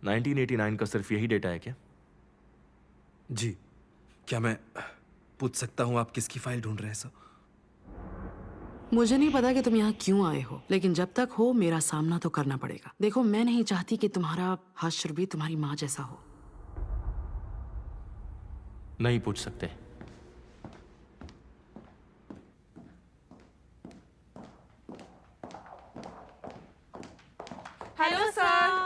1989 का सिर्फ यही डेटा है क्या? जी, क्या मैं पूछ सकता हूँ आप किसकी फाइल ढूंढ रहे हैं सर? मुझे नहीं पता कि तुम यहाँ क्यों आए हो, लेकिन जब तक हो मेरा सामना तो करना पड़ेगा। देखो, मैं नहीं चाहती कि तुम्हारा हश्र भी तुम्हारी माँ जैसा हो। नहीं पूछ सकते। Hello sir.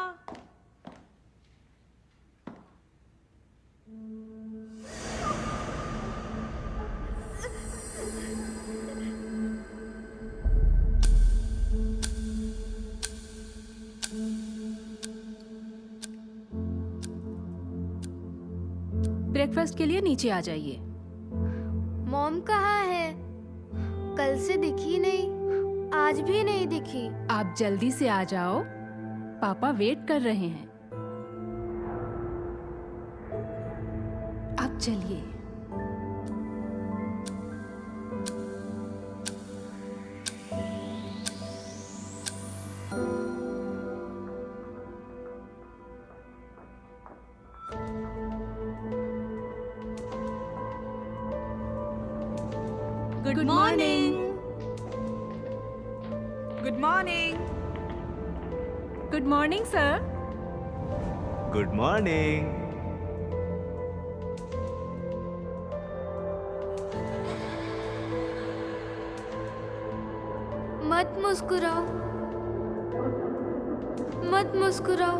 ब्रेकफास्ट के लिए नीचे आ जाइए। मॉम कहाँ है? कल से दिखी नहीं, आज भी नहीं दिखी। आप जल्दी से आ जाओ, पापा वेट कर रहे हैं। आप चलिए। Good morning. Good morning. Good morning sir. Good morning. मत मुस्कुराओ, मत मुस्कुराओ।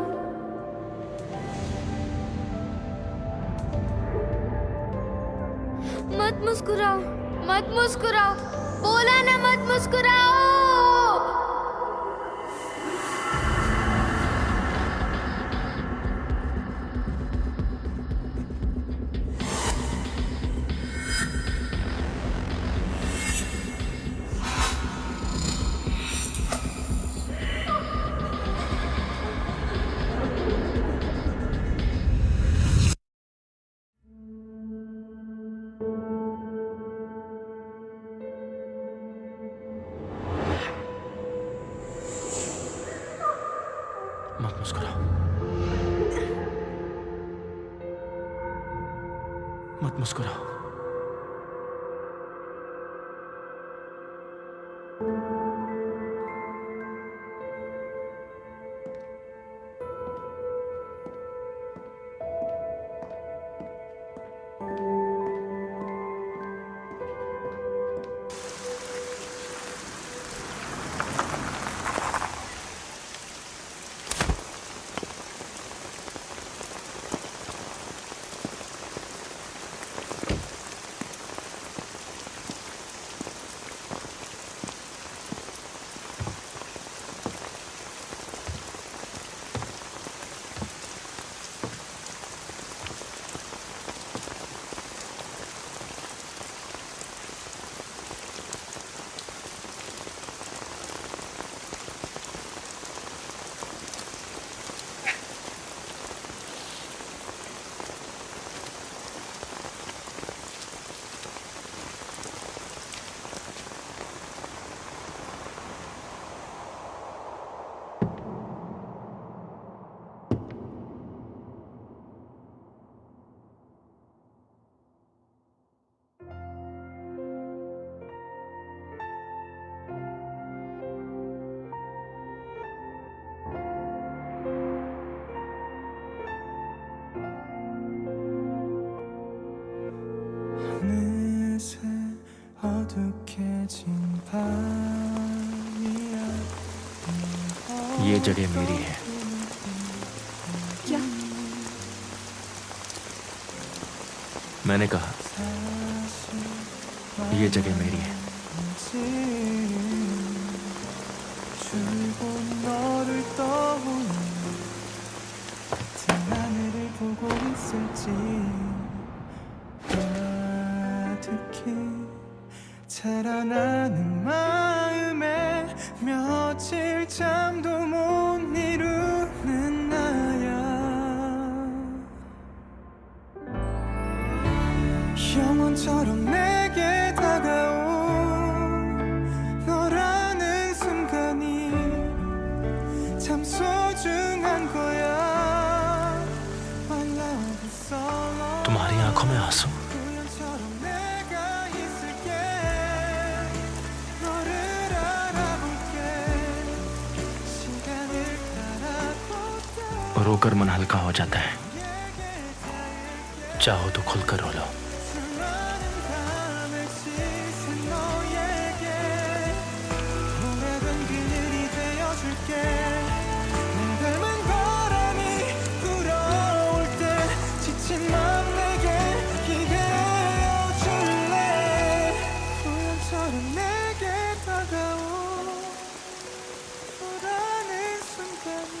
मत मुस्कुराओ, मत मुस्कुराओ। बोला ना मत मुस्कुराओ। मत मुस्कुराओ। मत मुस्कुराओ। 어느새 어둑해진 밤이야. ये जगह मेरी है। क्या? मैंने कहा ये जगह मेरी है। 줄곧 너를 떠오는 같은 하늘을 보고 있을지 가득히 자라나는 마음에 며칠 잠도 못 이루는 나야. 영원처럼 내게 다가온 너라는 순간이 참 소중한 거야. में आंसू? 우연처럼 내가 있을게 너를 알아볼게 시간을 따라 रोकर मन हल्का हो जाता है, चाहो तो खुलकर रो लो। 수많은 밤을 씻은 너에게 오래된 그늘이 되어줄게 날 닮은 바람이 불어올 때 지친 맘 내게 기대어줄래 우연처럼 내게 다가온 너라는 순간이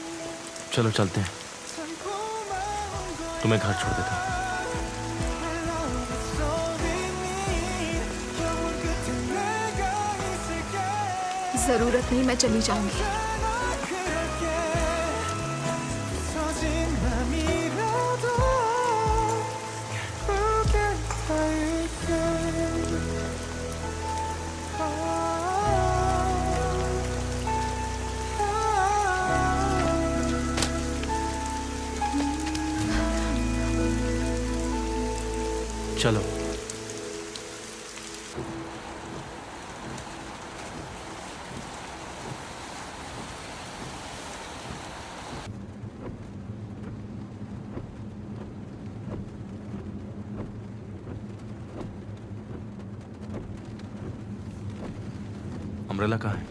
चलो चलते हैं, 참 고마운 거야 तुम्हें घर छोड़ देता हूँ। जरूरत नहीं, मैं चली जाऊंगी। चलो। अम्ब्रेला कहाँ है?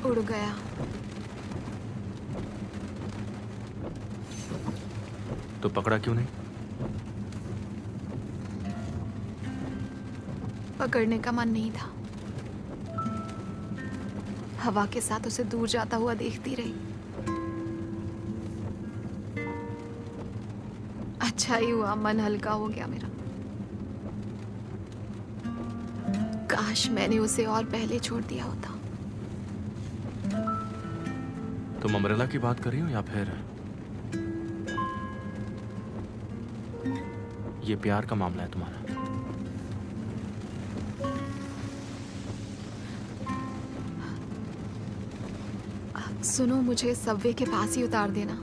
उड़ गया। तो पकड़ा क्यों नहीं? पकड़ने का मन नहीं था। हवा के साथ उसे दूर जाता हुआ देखती रही। अच्छा ही हुआ, मन हल्का हो गया मेरा। काश मैंने उसे और पहले छोड़ दिया होता। तुम अम्ब्रेला की बात कर रही हो या फिर ये प्यार का मामला है तुम्हारा? सुनो, मुझे सबवे के पास ही उतार देना।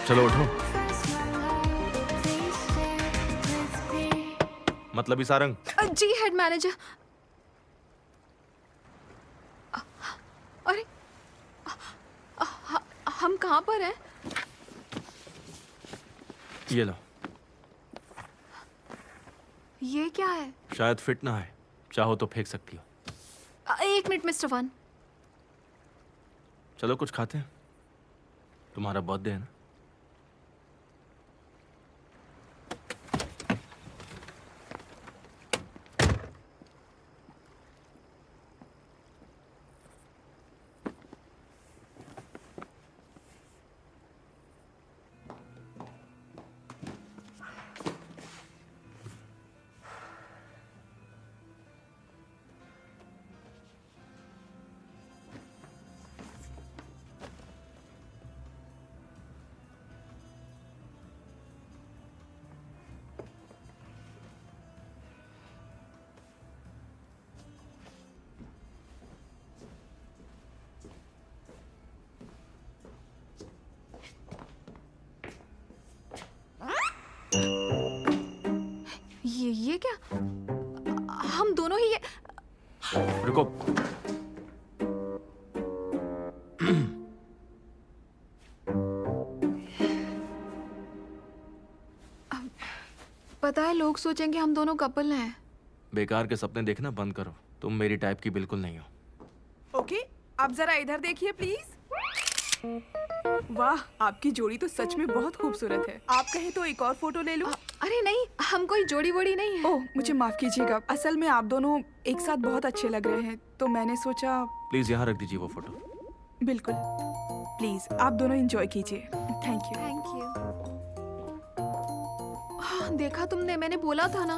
चलो उठो। मतलबी सारंग। जी हेड मैनेजर। अरे हम कहाँ पर हैं? ये लो। ये क्या है? शायद फिट ना है, चाहो तो फेंक सकती हो। एक मिनट मिस्टर वन। चलो कुछ खाते हैं, तुम्हारा बर्थडे है ना। ये क्या? हम दोनों ही ये रुको, पता है लोग सोचेंगे हम दोनों कपल हैं। बेकार के सपने देखना बंद करो, तुम मेरी टाइप की बिल्कुल नहीं हो। ओके, आप जरा इधर देखिए प्लीज। वाह, आपकी जोड़ी तो सच में बहुत खूबसूरत है। आप कहें तो एक और फोटो ले लूं? अरे नहीं, हम कोई जोड़ी वोड़ी नहीं है। ओह, मुझे माफ कीजिएगा, असल में आप दोनों एक साथ बहुत अच्छे लग रहे हैं, तो मैंने सोचा। प्लीज यहाँ रख दीजिए वो फोटो। बिल्कुल, प्लीज आप दोनों एंजॉय कीजिए। Thank you. Thank you. हाँ, देखा तुमने, मैंने बोला था ना।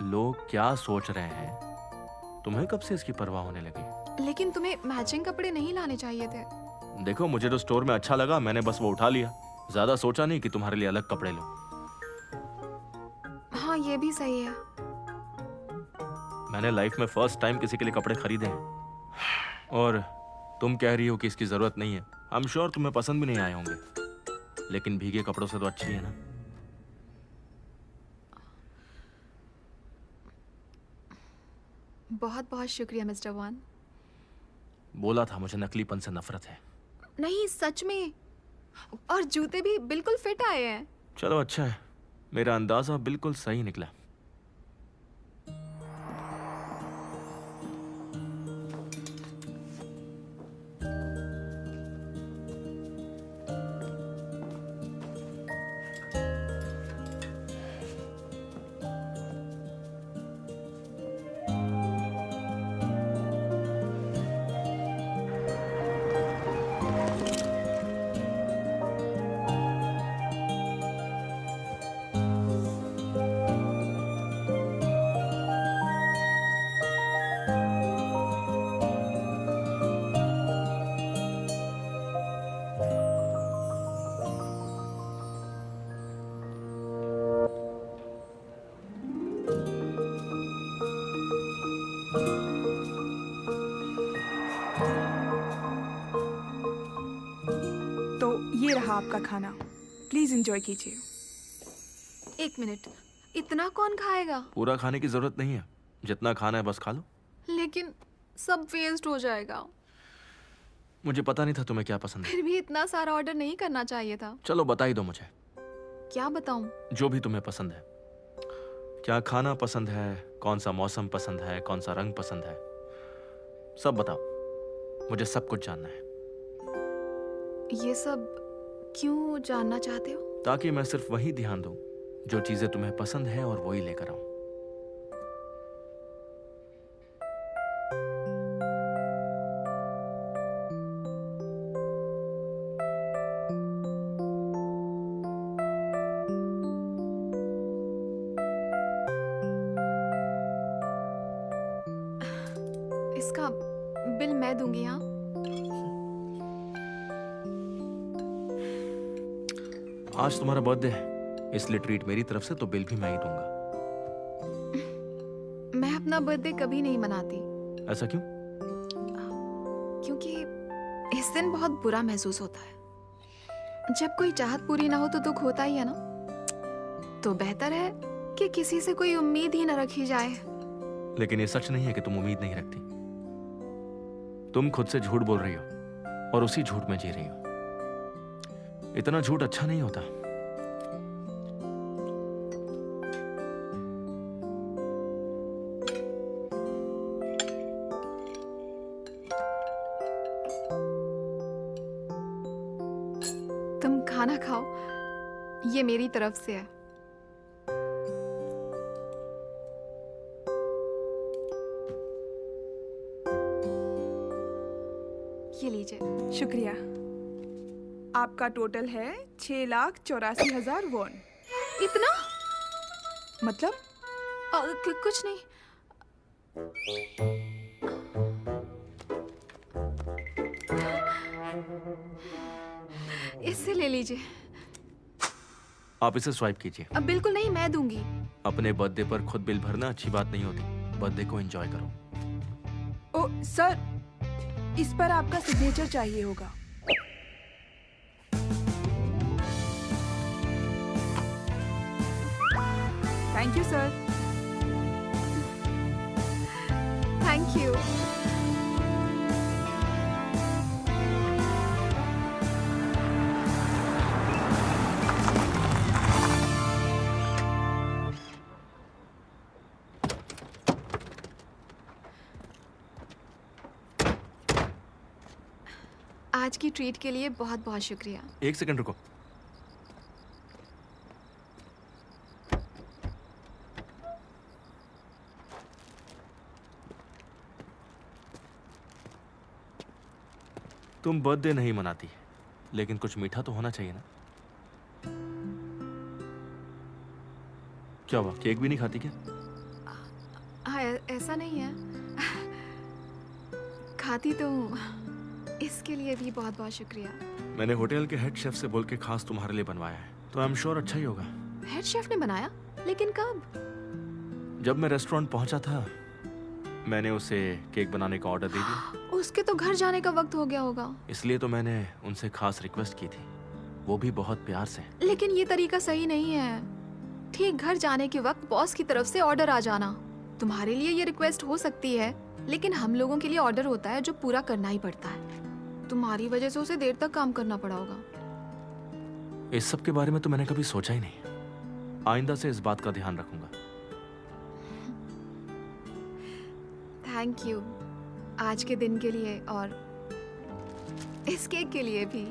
लोग क्या सोच रहे हैं, तुम्हें कब से इसकी परवाह होने लगी? लेकिन तुम्हें मैचिंग कपड़े नहीं लाने चाहिए थे। देखो, मुझे तो स्टोर में अच्छा लगा, मैंने बस वो उठा लिया, ज्यादा सोचा नहीं कि तुम्हारे लिए अलग कपड़े लो। हाँ, ये भी सही है। मैंने लाइफ में फर्स्ट टाइम किसी के लिए कपड़े खरीदे हैं, और तुम कह रही हो कि इसकी जरूरत नहीं है। आई एम श्योर तुम्हें पसंद भी नहीं आए होंगे, लेकिन भीगे कपड़ों से तो अच्छी है ना। बहुत बहुत शुक्रिया मिस्टर वन। बोला था मुझे नकलीपन से नफरत है। नहीं, सच में। और जूते भी बिल्कुल फिट आए हैं। चलो अच्छा है, मेरा अंदाजा बिल्कुल सही निकला। तो ये रहा आपका खाना, प्लीज एंजॉय कीजिए। एक मिनट, इतना कौन खाएगा? पूरा खाने की जरूरत नहीं है, जितना खाना है बस खा लो। लेकिन सब वेस्ट हो जाएगा। मुझे पता नहीं था तुम्हें क्या पसंद है। फिर भी इतना सारा ऑर्डर नहीं करना चाहिए था। चलो बता ही दो मुझे, क्या बताऊं? जो भी तुम्हें पसंद है। क्या खाना पसंद है, कौन सा मौसम पसंद है, कौन सा रंग पसंद है, सब बताओ, मुझे सब कुछ जानना है। ये सब क्यों जानना चाहते हो? ताकि मैं सिर्फ वही ध्यान दूं जो चीजें तुम्हें पसंद है और वही लेकर आऊं। इसका बिल मैं दूंगी। हाँ, आज तुम्हारा बर्थडे है, इसलिए ट्रीट मेरी तरफ से, तो बिल भी मैं ही दूंगा। मैं अपना बर्थडे कभी नहीं मनाती। ऐसा क्यों? क्योंकि इस दिन बहुत बुरा महसूस होता है। जब कोई चाहत पूरी ना हो तो दुख होता ही है ना। तो बेहतर है कि किसी से कोई उम्मीद ही न रखी जाए। लेकिन ये सच नहीं है कि तुम उम्मीद नहीं रखती। तुम खुद से झूठ बोल रही हो और उसी झूठ में जी रही हो। इतना झूठ अच्छा नहीं होता। खाना खाओ, ये मेरी तरफ से है। ये लीजिए। शुक्रिया। आपका टोटल है 6,84,000 वॉन। इतना? मतलब कुछ नहीं। इससे ले लीजिए। आप इसे स्वाइप कीजिए। अब बिल्कुल नहीं, मैं दूंगी। अपने बर्थडे पर खुद बिल भरना अच्छी बात नहीं होती। बर्थडे को एंजॉय करो। ओ सर, इस पर आपका सिग्नेचर चाहिए होगा। Thank you sir. Thank you. आज की ट्रीट के लिए बहुत बहुत शुक्रिया। एक सेकंड रुको। तुम बर्थडे नहीं मनाती, लेकिन कुछ मीठा तो होना चाहिए ना। क्या हुआ, केक भी नहीं खाती क्या? हाँ, ऐसा नहीं है। खाती तो हूँ। इसके लिए भी बहुत बहुत शुक्रिया। मैंने होटल के हेड शेफ से बोल के खास तुम्हारे लिए बनवाया है, तो आई एम श्योर अच्छा ही होगा। हेड शेफ ने बनाया? लेकिन कब? जब मैं रेस्टोरेंट पहुंचा था, मैंने उसे केक बनाने का ऑर्डर दे दिया। उसके तो घर जाने का वक्त हो गया होगा। इसलिए तो मैंने उनसे खास रिक्वेस्ट की थी, वो भी बहुत प्यार से। लेकिन ये तरीका सही नहीं है। ठीक घर जाने के वक्त बॉस की तरफ से ऑर्डर आ जाना। तुम्हारे लिए ये रिक्वेस्ट हो सकती है, लेकिन हम लोगों के लिए ऑर्डर होता है जो पूरा करना ही पड़ता है। तुम्हारी वजह से उसे देर तक काम करना पड़ा होगा। इस सब के बारे में तो मैंने कभी सोचा ही नहीं। आइंदा से इस बात का ध्यान रखूंगा। थैंक यू आज के दिन के लिए और इस केक के लिए भी।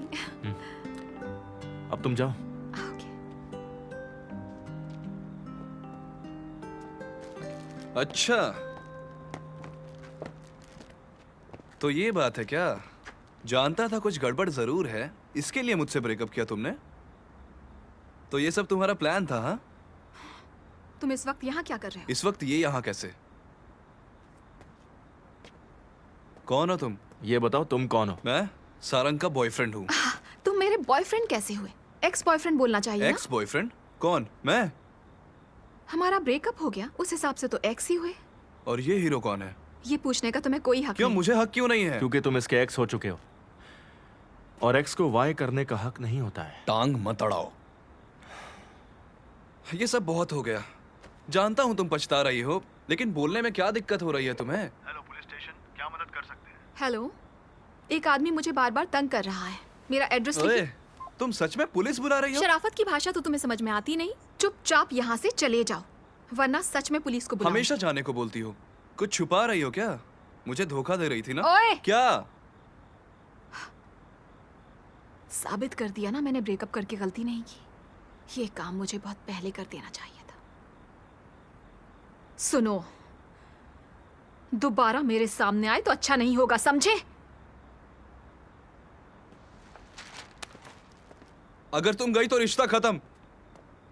अब तुम जाओ। ओके। अच्छा, तो ये बात है क्या? जानता था कुछ गड़बड़ जरूर है, इसके लिए मुझसे ब्रेकअप किया तुमने? तो ये सब तुम्हारा प्लान था? हाँ, तुम इस वक्त यहाँ क्या कर रहे हो? इस वक्त ये यहाँ कैसे? कौन हो तुम? ये बताओ तुम कौन हो? मैं सारंग का बॉयफ्रेंड हूँ। तुम मेरे बॉयफ्रेंड कैसे हुए? एक्स बॉयफ्रेंड बोलना चाहिए एक्स बॉयफ्रेंड? कौन? मैं? हमारा ब्रेकअप हो गया, उस हिसाब से तो एक्स ही हुए। और ये हीरो कौन है? ये पूछने का तुम्हें कोई हक क्यों? नहीं। मुझे हक क्यों नहीं है? क्योंकि तुम इसके एक्स हो चुके हो, और एक्स को वाई करने का हक नहीं होता है। टांग मत अड़ाओ। ये सब बहुत हो गया। जानता हूँ तुम पछता रही हो, लेकिन बोलने में क्या दिक्कत हो रही है तुम्हें? हेलो पुलिस स्टेशन, क्या मदद कर सकते हैं? हेलो, एक आदमी मुझे बार बार तंग कर रहा है। मेरा एड्रेस ओए, लिखिए। तुम सच में पुलिस बुला रही हो? शराफत की भाषा तो तुम्हें समझ में आती नहीं। चुपचाप यहाँ से चले जाओ, वरना सच में पुलिस को बुलाऊंगी। हमेशा जाने को बोलती हो। कुछ छुपा रही हो क्या? मुझे धोखा दे रही थी ना? ओए! क्या? साबित कर दिया ना, मैंने ब्रेकअप करके गलती नहीं की। ये काम मुझे बहुत पहले कर देना चाहिए था। सुनो, दोबारा मेरे सामने आए तो अच्छा नहीं होगा, समझे? अगर तुम गई तो रिश्ता खत्म।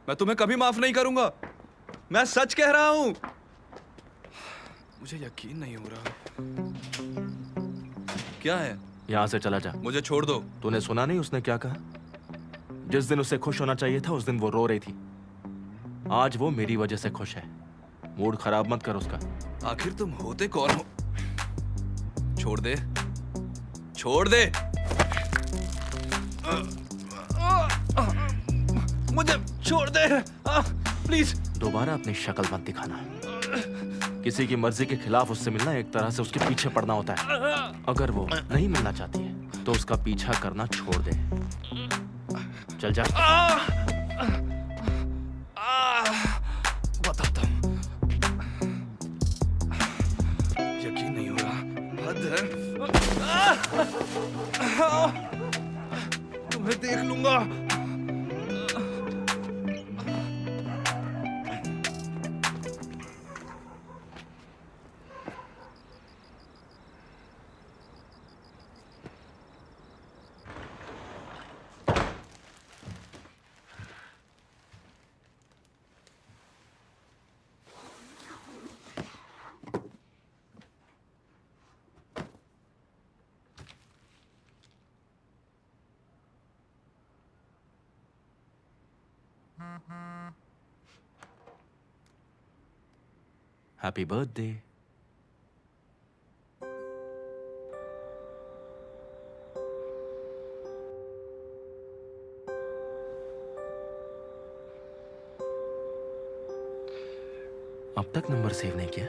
मैं तुम्हें कभी माफ नहीं करूंगा। मैं सच कह रहा हूं। मुझे यकीन नहीं हो रहा। क्या है? यहाँ से चला जा। मुझे छोड़ दो। तूने सुना नहीं उसने क्या कहा? जिस दिन उसे खुश होना चाहिए था, उस दिन वो रो रही थी। आज वो मेरी वजह से खुश है। मूड खराब मत कर उसका। आखिर तुम होते कौन हो? छोड़ दे, छोड़ दे। मुझे छोड़ दे, प्लीज। दोबारा अपनी शक्ल मत दिखाना। किसी की मर्जी के खिलाफ उससे मिलना एक तरह से उसके पीछे पड़ना होता है। अगर वो नहीं मिलना चाहती है तो उसका पीछा करना छोड़ दे। चल जा। बताता हूँ। यकीन नहीं हो रहा। हद है। तुम्हें देख लूंगा। Happy birthday. अब तक नंबर सेव नहीं किया?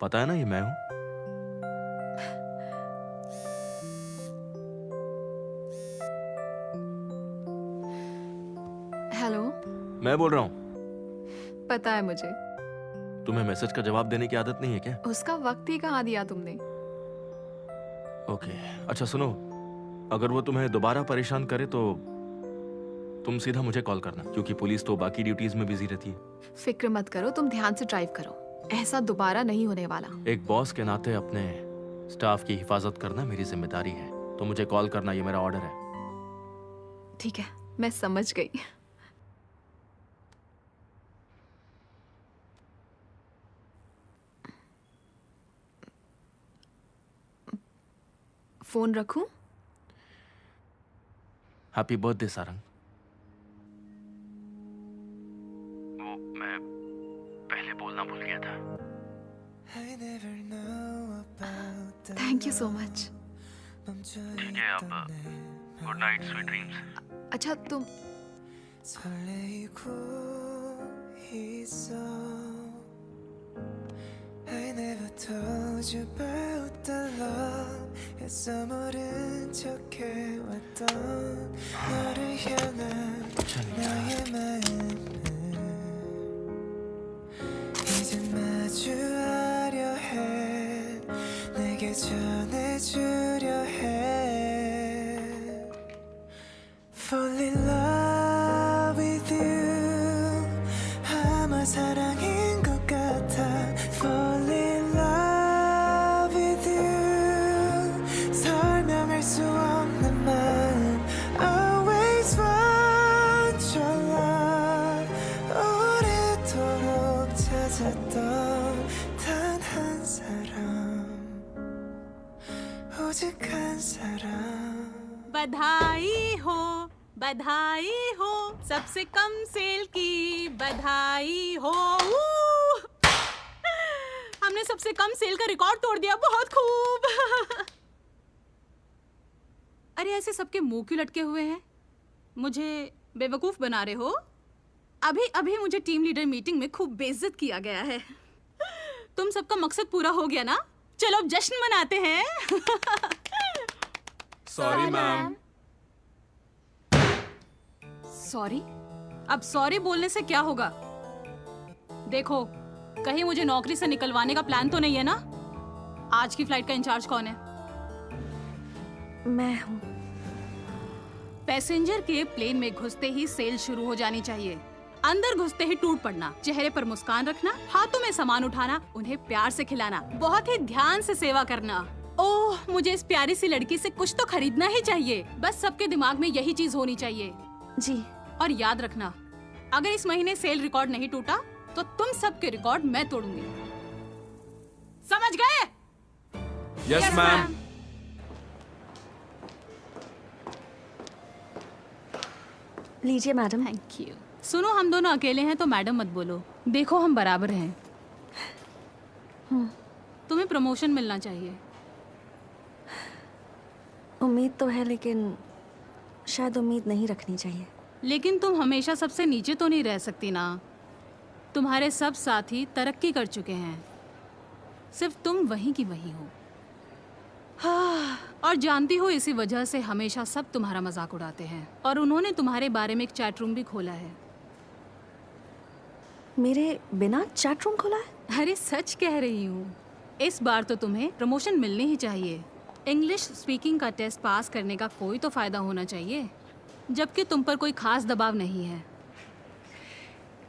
पता है ना ये मैं हूं। हेलो। मैं बोल रहा हूं। पता है मुझे। तुम्हें मैसेज का जवाब देने की आदत नहीं है क्या? उसका वक्त ही कहाँ दिया तुमने? ओके, अच्छा सुनो, अगर वो तुम्हें दोबारा परेशान करे तो तुम सीधा मुझे कॉल करना, क्योंकि पुलिस तो बाकी ड्यूटीज में बिजी रहती है। फिक्र मत करो, तुम ध्यान से ड्राइव करो, ऐसा दोबारा नहीं होने वाला। एक बॉस के नाते अपने स्टाफ की हिफाजत करना मेरी जिम्मेदारी है, तो मुझे कॉल करना ये मेरा ऑर्डर है। ठीक है, मैं समझ गई। फोन रखूं? Happy birthday Sarang. वो मैं पहले बोलना भूल गया था। Thank you so much. ठीक है, अब गुड नाइट, स्वीट ड्रीम्स। अच्छा तुम 설레이고 있어 I never told you about the love 애써 모른 척 해왔던 너를 향한 나의 마음을 이제 마주하려 해 내게 전해주려 해 Fall in love with you 아마 사랑인 것 같아 Fall in love with you 설명할 수 없는 마음 Always want your love 오래도록 찾았던 단 한 사람 오직 한 사람 बधाई हो, सबसे कम सेल की बधाई हो। हमने सबसे कम सेल का रिकॉर्ड तोड़ दिया, बहुत खूब। अरे ऐसे सबके मुंह क्यों लटके हुए हैं? मुझे बेवकूफ बना रहे हो? अभी अभी मुझे टीम लीडर मीटिंग में खूब बेइज्जत किया गया है। तुम सबका मकसद पूरा हो गया ना? चलो अब जश्न मनाते हैं। Sorry ma'am. सॉरी? अब सॉरी बोलने से क्या होगा? देखो, कहीं मुझे नौकरी से निकलवाने का प्लान तो नहीं है ना? आज की फ्लाइट का इंचार्ज कौन है? मैं हूँ। पैसेंजर के प्लेन में घुसते ही सेल शुरू हो जानी चाहिए। अंदर घुसते ही टूट पड़ना, चेहरे पर मुस्कान रखना, हाथों में सामान उठाना, उन्हें प्यार से खिलाना, बहुत ही ध्यान से सेवा करना। ओह, मुझे इस प्यारी सी लड़की से कुछ तो खरीदना ही चाहिए। बस सबके दिमाग में यही चीज होनी चाहिए। जी। और याद रखना, अगर इस महीने सेल रिकॉर्ड नहीं टूटा तो तुम सबके रिकॉर्ड मैं तोड़ूंगी। समझ गए? Yes ma'am. लीजिए मैडम। Thank you. सुनो, हम दोनों अकेले हैं तो मैडम मत बोलो। देखो, हम बराबर हैं। तुम्हें प्रमोशन मिलना चाहिए। उम्मीद तो है, लेकिन शायद उम्मीद नहीं रखनी चाहिए। लेकिन तुम हमेशा सबसे नीचे तो नहीं रह सकती ना। तुम्हारे सब साथी तरक्की कर चुके हैं, सिर्फ तुम वहीं की वहीं हो। हाँ, और जानती हो, इसी वजह से हमेशा सब तुम्हारा मजाक उड़ाते हैं। और उन्होंने तुम्हारे बारे में एक चैट रूम भी खोला है। मेरे बिना चैट रूम खोला है? अरे सच कह रही हूँ। इस बार तो तुम्हें प्रमोशन मिलनी ही चाहिए। इंग्लिश स्पीकिंग का टेस्ट पास करने का कोई तो फायदा होना चाहिए, जबकि तुम पर कोई खास दबाव नहीं है।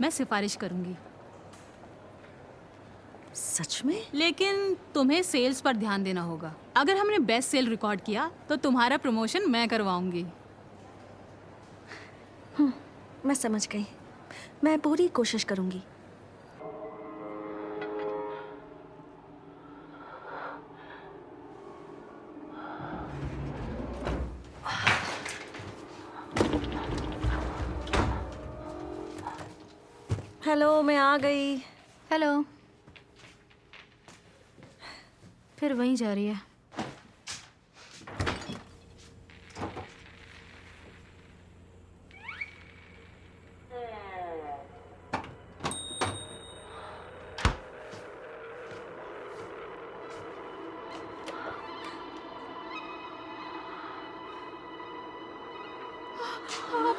मैं सिफारिश करूंगी। सच में? लेकिन तुम्हें सेल्स पर ध्यान देना होगा। अगर हमने बेस्ट सेल रिकॉर्ड किया तो तुम्हारा प्रमोशन मैं करवाऊंगी। मैं समझ गई। मैं पूरी कोशिश करूंगी। हेलो, मैं आ गई। हेलो। फिर वहीं जा रही है।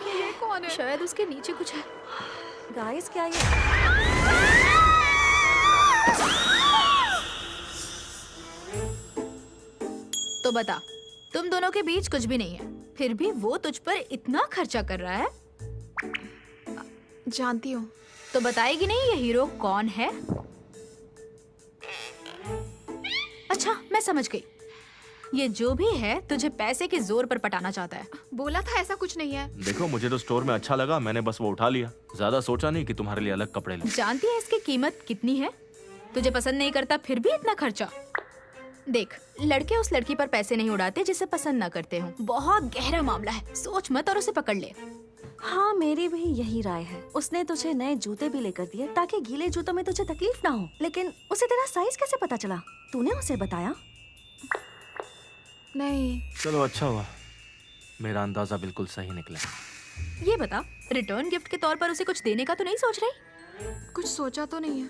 ये कौन है? शायद उसके नीचे कुछ है। गाइस, क्या ये? तो बता, तुम दोनों के बीच कुछ भी नहीं है, फिर भी वो तुझ पर इतना खर्चा कर रहा है। जानती हूँ। तो बताएगी नहीं ये हीरो कौन है? अच्छा, मैं समझ गई। ये जो भी है तुझे पैसे के जोर पर पटाना चाहता है। बोला था ऐसा कुछ नहीं है। देखो, मुझे तो स्टोर में अच्छा लगा, मैंने बस वो उठा लिया। ज्यादा सोचा नहीं कि तुम्हारे लिए अलग कपड़े लूं। जानती है इसकी कीमत कितनी है? तुझे पसंद नहीं करता फिर भी इतना खर्चा। देख, लड़के उस लड़की पर पैसे नहीं उड़ाते जिसे पसंद न करते हो। बहुत गहरा मामला है, सोच मत और उसे पकड़ ले। हाँ, मेरी भी यही राय है। उसने तुझे नए जूते भी लेकर दिए ताकि गीले जूतों में तुझे तकलीफ ना हो। लेकिन उसे तेरा साइज कैसे पता चला? तूने उसे बताया? नहीं। चलो, अच्छा हुआ, मेरा अंदाजा बिल्कुल सही निकला। ये बता, रिटर्न गिफ्ट के तौर पर उसे कुछ देने का तो नहीं सोच रही? कुछ सोचा तो नहीं है।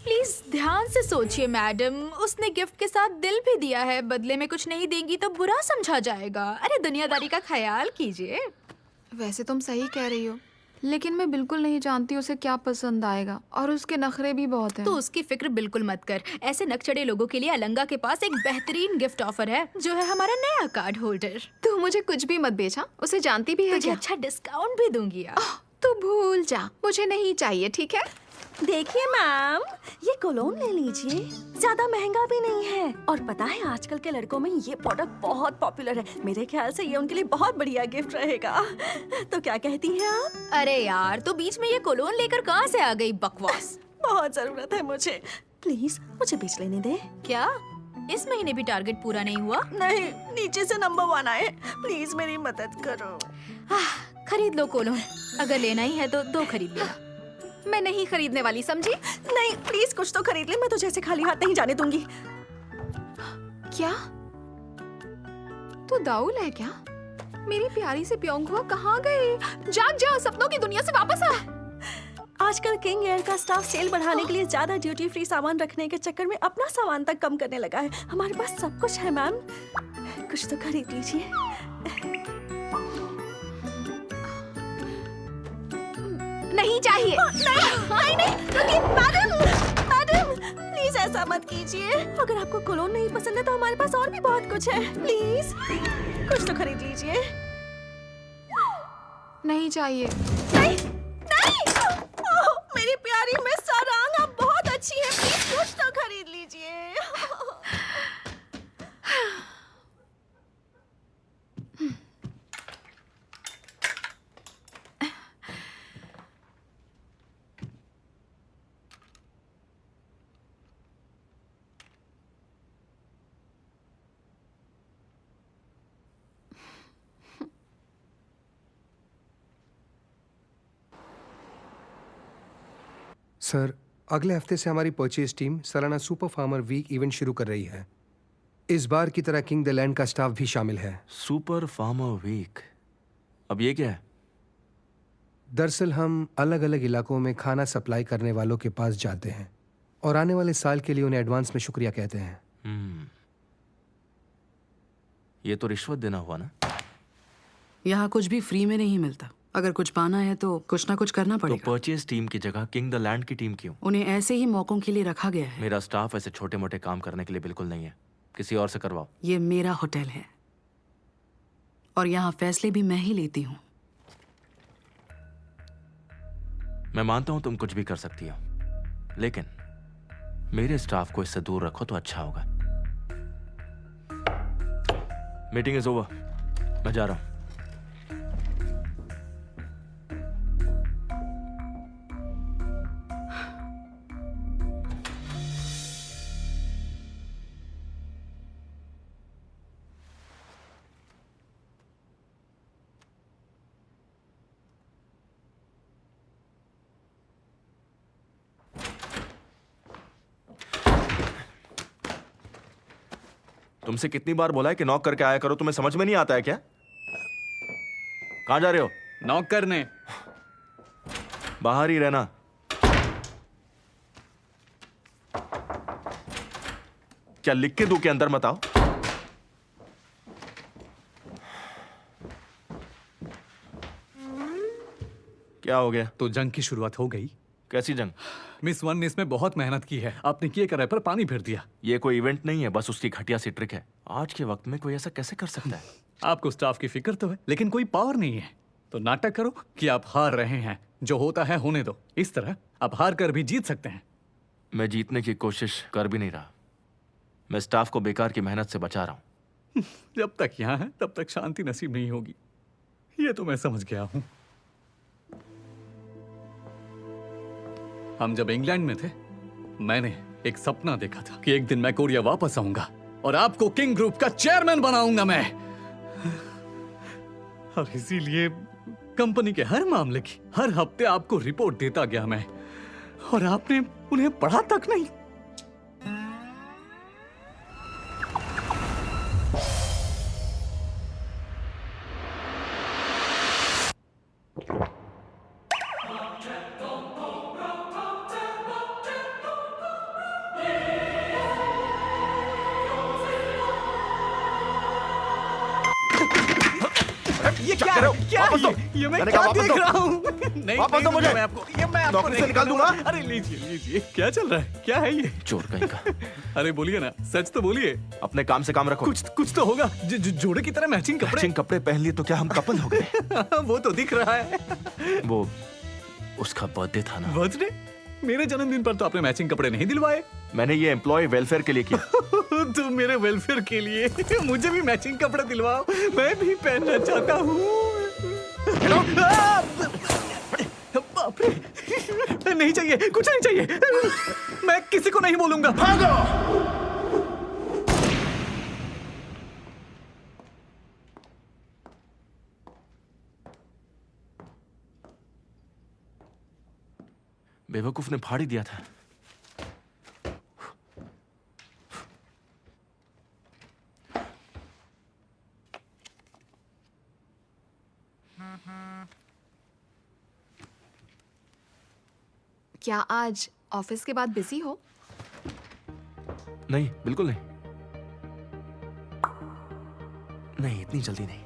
प्लीज ध्यान से सोचिए मैडम, उसने गिफ्ट के साथ दिल भी दिया है। बदले में कुछ नहीं देंगी तो बुरा समझा जाएगा। अरे दुनियादारी का ख्याल कीजिए। वैसे तुम सही कह रही हो, लेकिन मैं बिल्कुल नहीं जानती उसे क्या पसंद आएगा, और उसके नखरे भी बहुत हैं। तो उसकी फिक्र बिल्कुल मत कर। ऐसे नकचढ़े लोगों के लिए अलंगा के पास एक बेहतरीन गिफ्ट ऑफर है, जो है हमारा नया कार्ड होल्डर। तू मुझे कुछ भी मत बेचा, उसे जानती भी है। तुझे अच्छा डिस्काउंट भी दूंगी यार। तू भूल जा, मुझे नहीं चाहिए, ठीक है? देखिए मैम, ये कोलोन ले लीजिए, ज्यादा महंगा भी नहीं है। और पता है आजकल के लड़कों में ये प्रोडक्ट बहुत पॉपुलर है। मेरे ख्याल से ये उनके लिए बहुत बढ़िया गिफ्ट रहेगा। तो क्या कहती हैं आप? अरे यार, तू बीच में ये कोलोन लेकर कहाँ से आ गई? बकवास। बहुत जरूरत है मुझे, प्लीज मुझे बेच लेने दे। क्या इस महीने भी टारगेट पूरा नहीं हुआ? नहीं, नीचे से नंबर 1 आए। प्लीज मेरी मदद करो। खरीद लो कोलोन, अगर लेना ही है तो 2 खरीद लेना। मैं नहीं खरीदने वाली, समझी? नहीं, प्लीज कुछ तो खरीद ले, मैं तुझे ऐसे खाली हाथ नहीं जाने दूंगी। क्या तू दाऊल है क्या? मेरी प्यारी सी प्योंगहुआ कहाँ गई? जाग जा, सपनों की दुनिया से वापस आ। आजकल किंग एयर का स्टाफ सेल बढ़ाने के लिए ज्यादा ड्यूटी फ्री सामान रखने के चक्कर में अपना सामान तक कम करने लगा है। हमारे पास सब कुछ है मैम, कुछ तो खरीद लीजिए। नहीं चाहिए। नहीं, रुकिए मैडम, मैडम प्लीज ऐसा मत कीजिए। अगर आपको कोलोन नहीं पसंद है तो हमारे पास और भी बहुत कुछ है। प्लीज कुछ तो खरीद लीजिए। नहीं चाहिए। नहीं, नहीं। ओह, मेरी प्यारी मिस सारंग, आप बहुत अच्छी हैं, प्लीज कुछ तो खरीद लीजिए। सर, अगले हफ्ते से हमारी परचेज टीम सालाना सुपर फार्मर वीक इवेंट शुरू कर रही है। इस बार की तरह किंग द लैंड का स्टाफ भी शामिल है। सुपर फार्मर वीक, अब ये क्या है? दरअसल हम अलग अलग इलाकों में खाना सप्लाई करने वालों के पास जाते हैं और आने वाले साल के लिए उन्हें एडवांस में शुक्रिया कहते हैं। ये तो रिश्वत देना हुआ ना? यहाँ कुछ भी फ्री में नहीं मिलता। अगर कुछ पाना है तो कुछ ना कुछ करना तो पड़ेगा। परचेज टीम की जगह किंग द लैंड की टीम क्यों? उन्हें ऐसे ही मौकों के लिए रखा गया है। मेरा स्टाफ ऐसे छोटे मोटे काम करने के लिए बिल्कुल नहीं है, किसी और से करवाओ। ये मेरा होटल है और यहाँ फैसले भी मैं ही लेती हूँ। मैं मानता हूं तुम कुछ भी कर सकती हो, लेकिन मेरे स्टाफ को इससे दूर रखो तो अच्छा होगा। मीटिंग इज ओवर, मैं जा रहा हूं। तुमसे कितनी बार बोला है कि नॉक करके आया करो, तुम्हें समझ में नहीं आता है क्या? कहां जा रहे हो? नॉक करने। बाहर ही रहना। क्या लिख के दूं कि अंदर मत आओ? क्या हो गया? तो जंग की शुरुआत हो गई। कैसी जंग? मिस वन ने इसमें बहुत मेहनत की है, आपने किए कराए पर पानी फेर दिया। ये कोई इवेंट नहीं है, बस उसकी घटिया सी ट्रिक है। आज के वक्त में कोई ऐसा कैसे कर सकता है? आपको स्टाफ की फिक्र तो है, लेकिन कोई पावर नहीं है। तो नाटक करो कि आप हार रहे हैं, जो होता है होने दो। इस तरह आप हार कर भी जीत सकते हैं। मैं जीतने की कोशिश कर भी नहीं रहा, मैं स्टाफ को बेकार की मेहनत से बचा रहा हूं। जब तक यहाँ है तब तक शांति नसीब नहीं होगी, ये तो मैं समझ गया हूं। हम जब इंग्लैंड में थे, मैंने एक सपना देखा था कि एक दिन मैं कोरिया वापस आऊंगा और आपको किंग ग्रुप का चेयरमैन बनाऊंगा मैं। और इसीलिए कंपनी के हर मामले की हर हफ्ते आपको रिपोर्ट देता गया मैं, और आपने उन्हें पढ़ा तक नहीं। ये क्या है? क्या है ये मैं क्या देख रहा हूँ? नहीं, वापस दो मुझे। मैं आपको नौकरी से निकाल दूंगा। अरे लीजिए लीजिए, क्या चल रहा है? क्या है ये? चोर कहीं का। अरे बोलिए ना, सच तो बोलिए। अपने काम से काम रखो। कुछ तो होगा। जोड़े की तरह मैचिंग कपड़े। मैचिंग कपड़े पहन लिए तो क्या हम कपल हो गए? वो तो दिख रहा है। वो उसका बर्थडे था ना। बर्थडे? मेरे जन्मदिन पर तो आपने मैचिंग कपड़े नहीं दिलवाए। मैंने ये एम्प्लॉय वेलफेयर के लिए किया। तो मेरे वेलफेयर के लिए मुझे भी मैचिंग कपड़े दिलवाओ, मैं भी पहनना चाहता हूँ। बाप रे, नहीं चाहिए, कुछ नहीं चाहिए, मैं किसी को नहीं बोलूंगा। भागो! बेवकूफ ने फाड़ ही दिया था। क्या आज ऑफिस के बाद बिजी हो? नहीं, बिल्कुल नहीं। नहीं, इतनी जल्दी नहीं।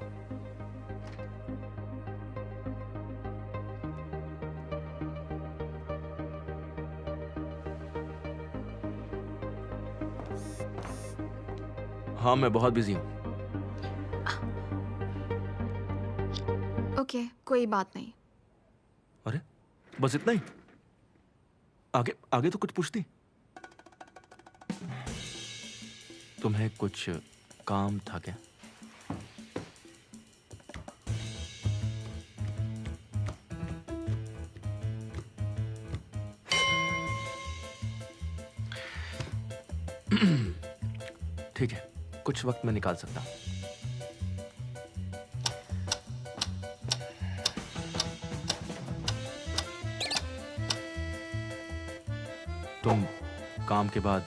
हाँ, मैं बहुत बिजी हूँ। ओके, कोई बात नहीं। अरे, बस इतना ही? आगे आगे तो कुछ पूछती। तुम्हें कुछ काम था क्या? ठीक है, कुछ वक्त मैं निकाल सकता हूं। तुम काम के बाद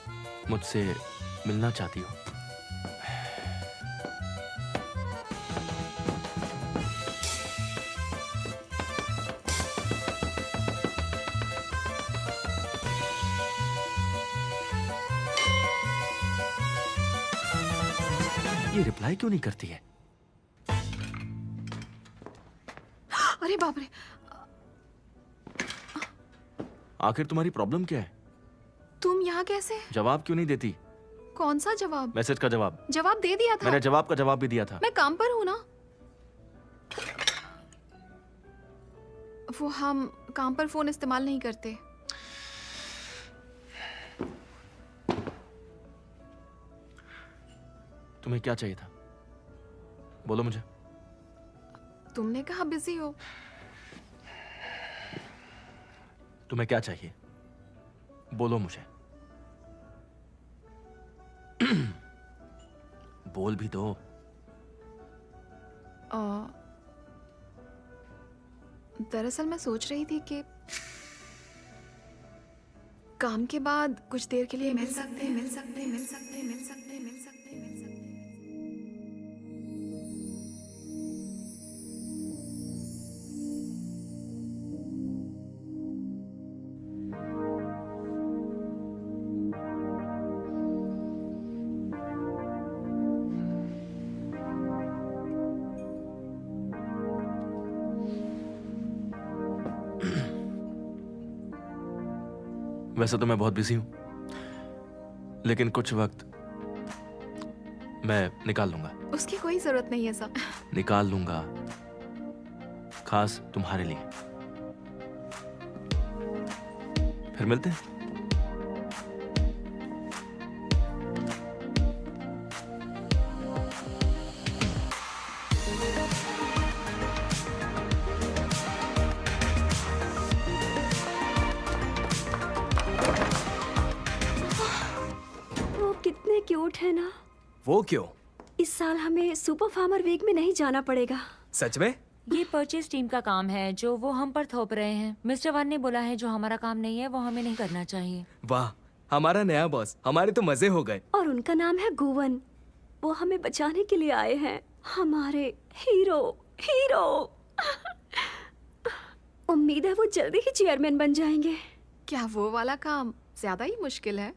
मुझसे मिलना चाहती हो? ये रिप्लाई क्यों नहीं करती है? अरे बाप रे, आखिर तुम्हारी प्रॉब्लम क्या है? तुम यहाँ कैसे? जवाब क्यों नहीं देती? कौन सा जवाब? मैसेज का जवाब। जवाब दे दिया था। मैंने जवाब का जवाब भी दिया था। मैं काम पर हूँ ना। वो हम काम पर फोन इस्तेमाल नहीं करते। तुम्हें क्या चाहिए था? बोलो मुझे। तुमने कहा बिजी हो। तुम्हें क्या चाहिए? बोलो मुझे। बोल भी दो। दरअसल मैं सोच रही थी कि काम के बाद कुछ देर के लिए मिल सकते। वैसे तो मैं बहुत बिजी हूँ, लेकिन कुछ वक्त मैं निकाल लूंगा। उसकी कोई जरूरत नहीं है सर। निकाल लूंगा, खास तुम्हारे लिए। फिर मिलते हैं। वो कितने क्यूट है ना। वो क्यों? इस साल हमें सुपर फार्मर वीक में नहीं जाना पड़ेगा। सच में? ये परचेज टीम का काम है जो वो हम पर थोप रहे हैं। मिस्टर वन ने बोला है जो हमारा काम नहीं है वो हमें नहीं करना चाहिए। वाह, हमारा नया बॉस। हमारे तो मजे हो गए। और उनका नाम है गुवन। वो हमें बचाने के लिए आए हैं। हमारे हीरो हीरो। उम्मीद है वो जल्दी ही चेयरमैन बन जाएंगे। क्या वो वाला काम ज्यादा ही मुश्किल है?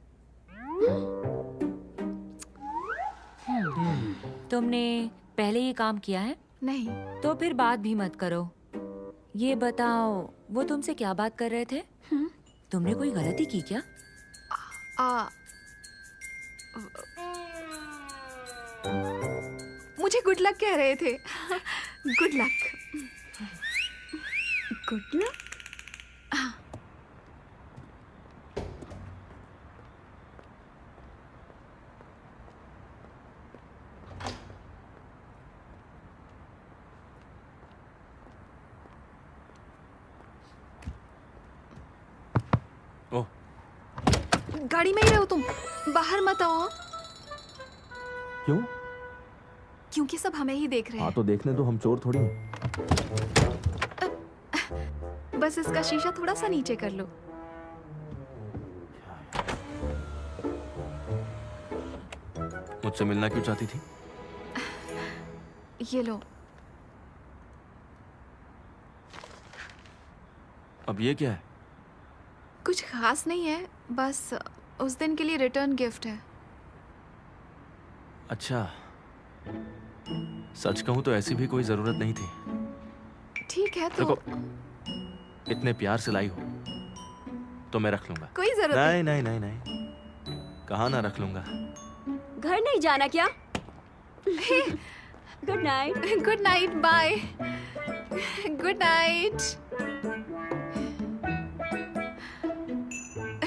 तुमने पहले ये काम किया है? नहीं। तो फिर बात भी मत करो। ये बताओ वो तुमसे क्या बात कर रहे थे? तुमने कोई गलती की क्या? मुझे गुड लक कह रहे थे। Good luck. Good luck? गाड़ी में ही रहो तुम, बाहर मत आओ। क्यों? क्योंकि सब हमें ही देख रहे हैं। हाँ तो देखने दो, हम चोर थोड़ी हैं। बस इसका शीशा थोड़ा सा नीचे कर लो। मुझसे मिलना क्यों चाहती थी? ये लो। अब ये क्या है? कुछ खास नहीं है, बस उस दिन के लिए रिटर्न गिफ्ट है। अच्छा, सच कहूं तो ऐसी भी कोई जरूरत नहीं थी। ठीक है तो देखो, इतने प्यार से लाई हो तो मैं रख लूंगा। कोई जरूरत नहीं नहीं नहीं नहीं, कहाँ ना रख लूंगा। घर नहीं जाना क्या? Good night. Good night, bye. Good night.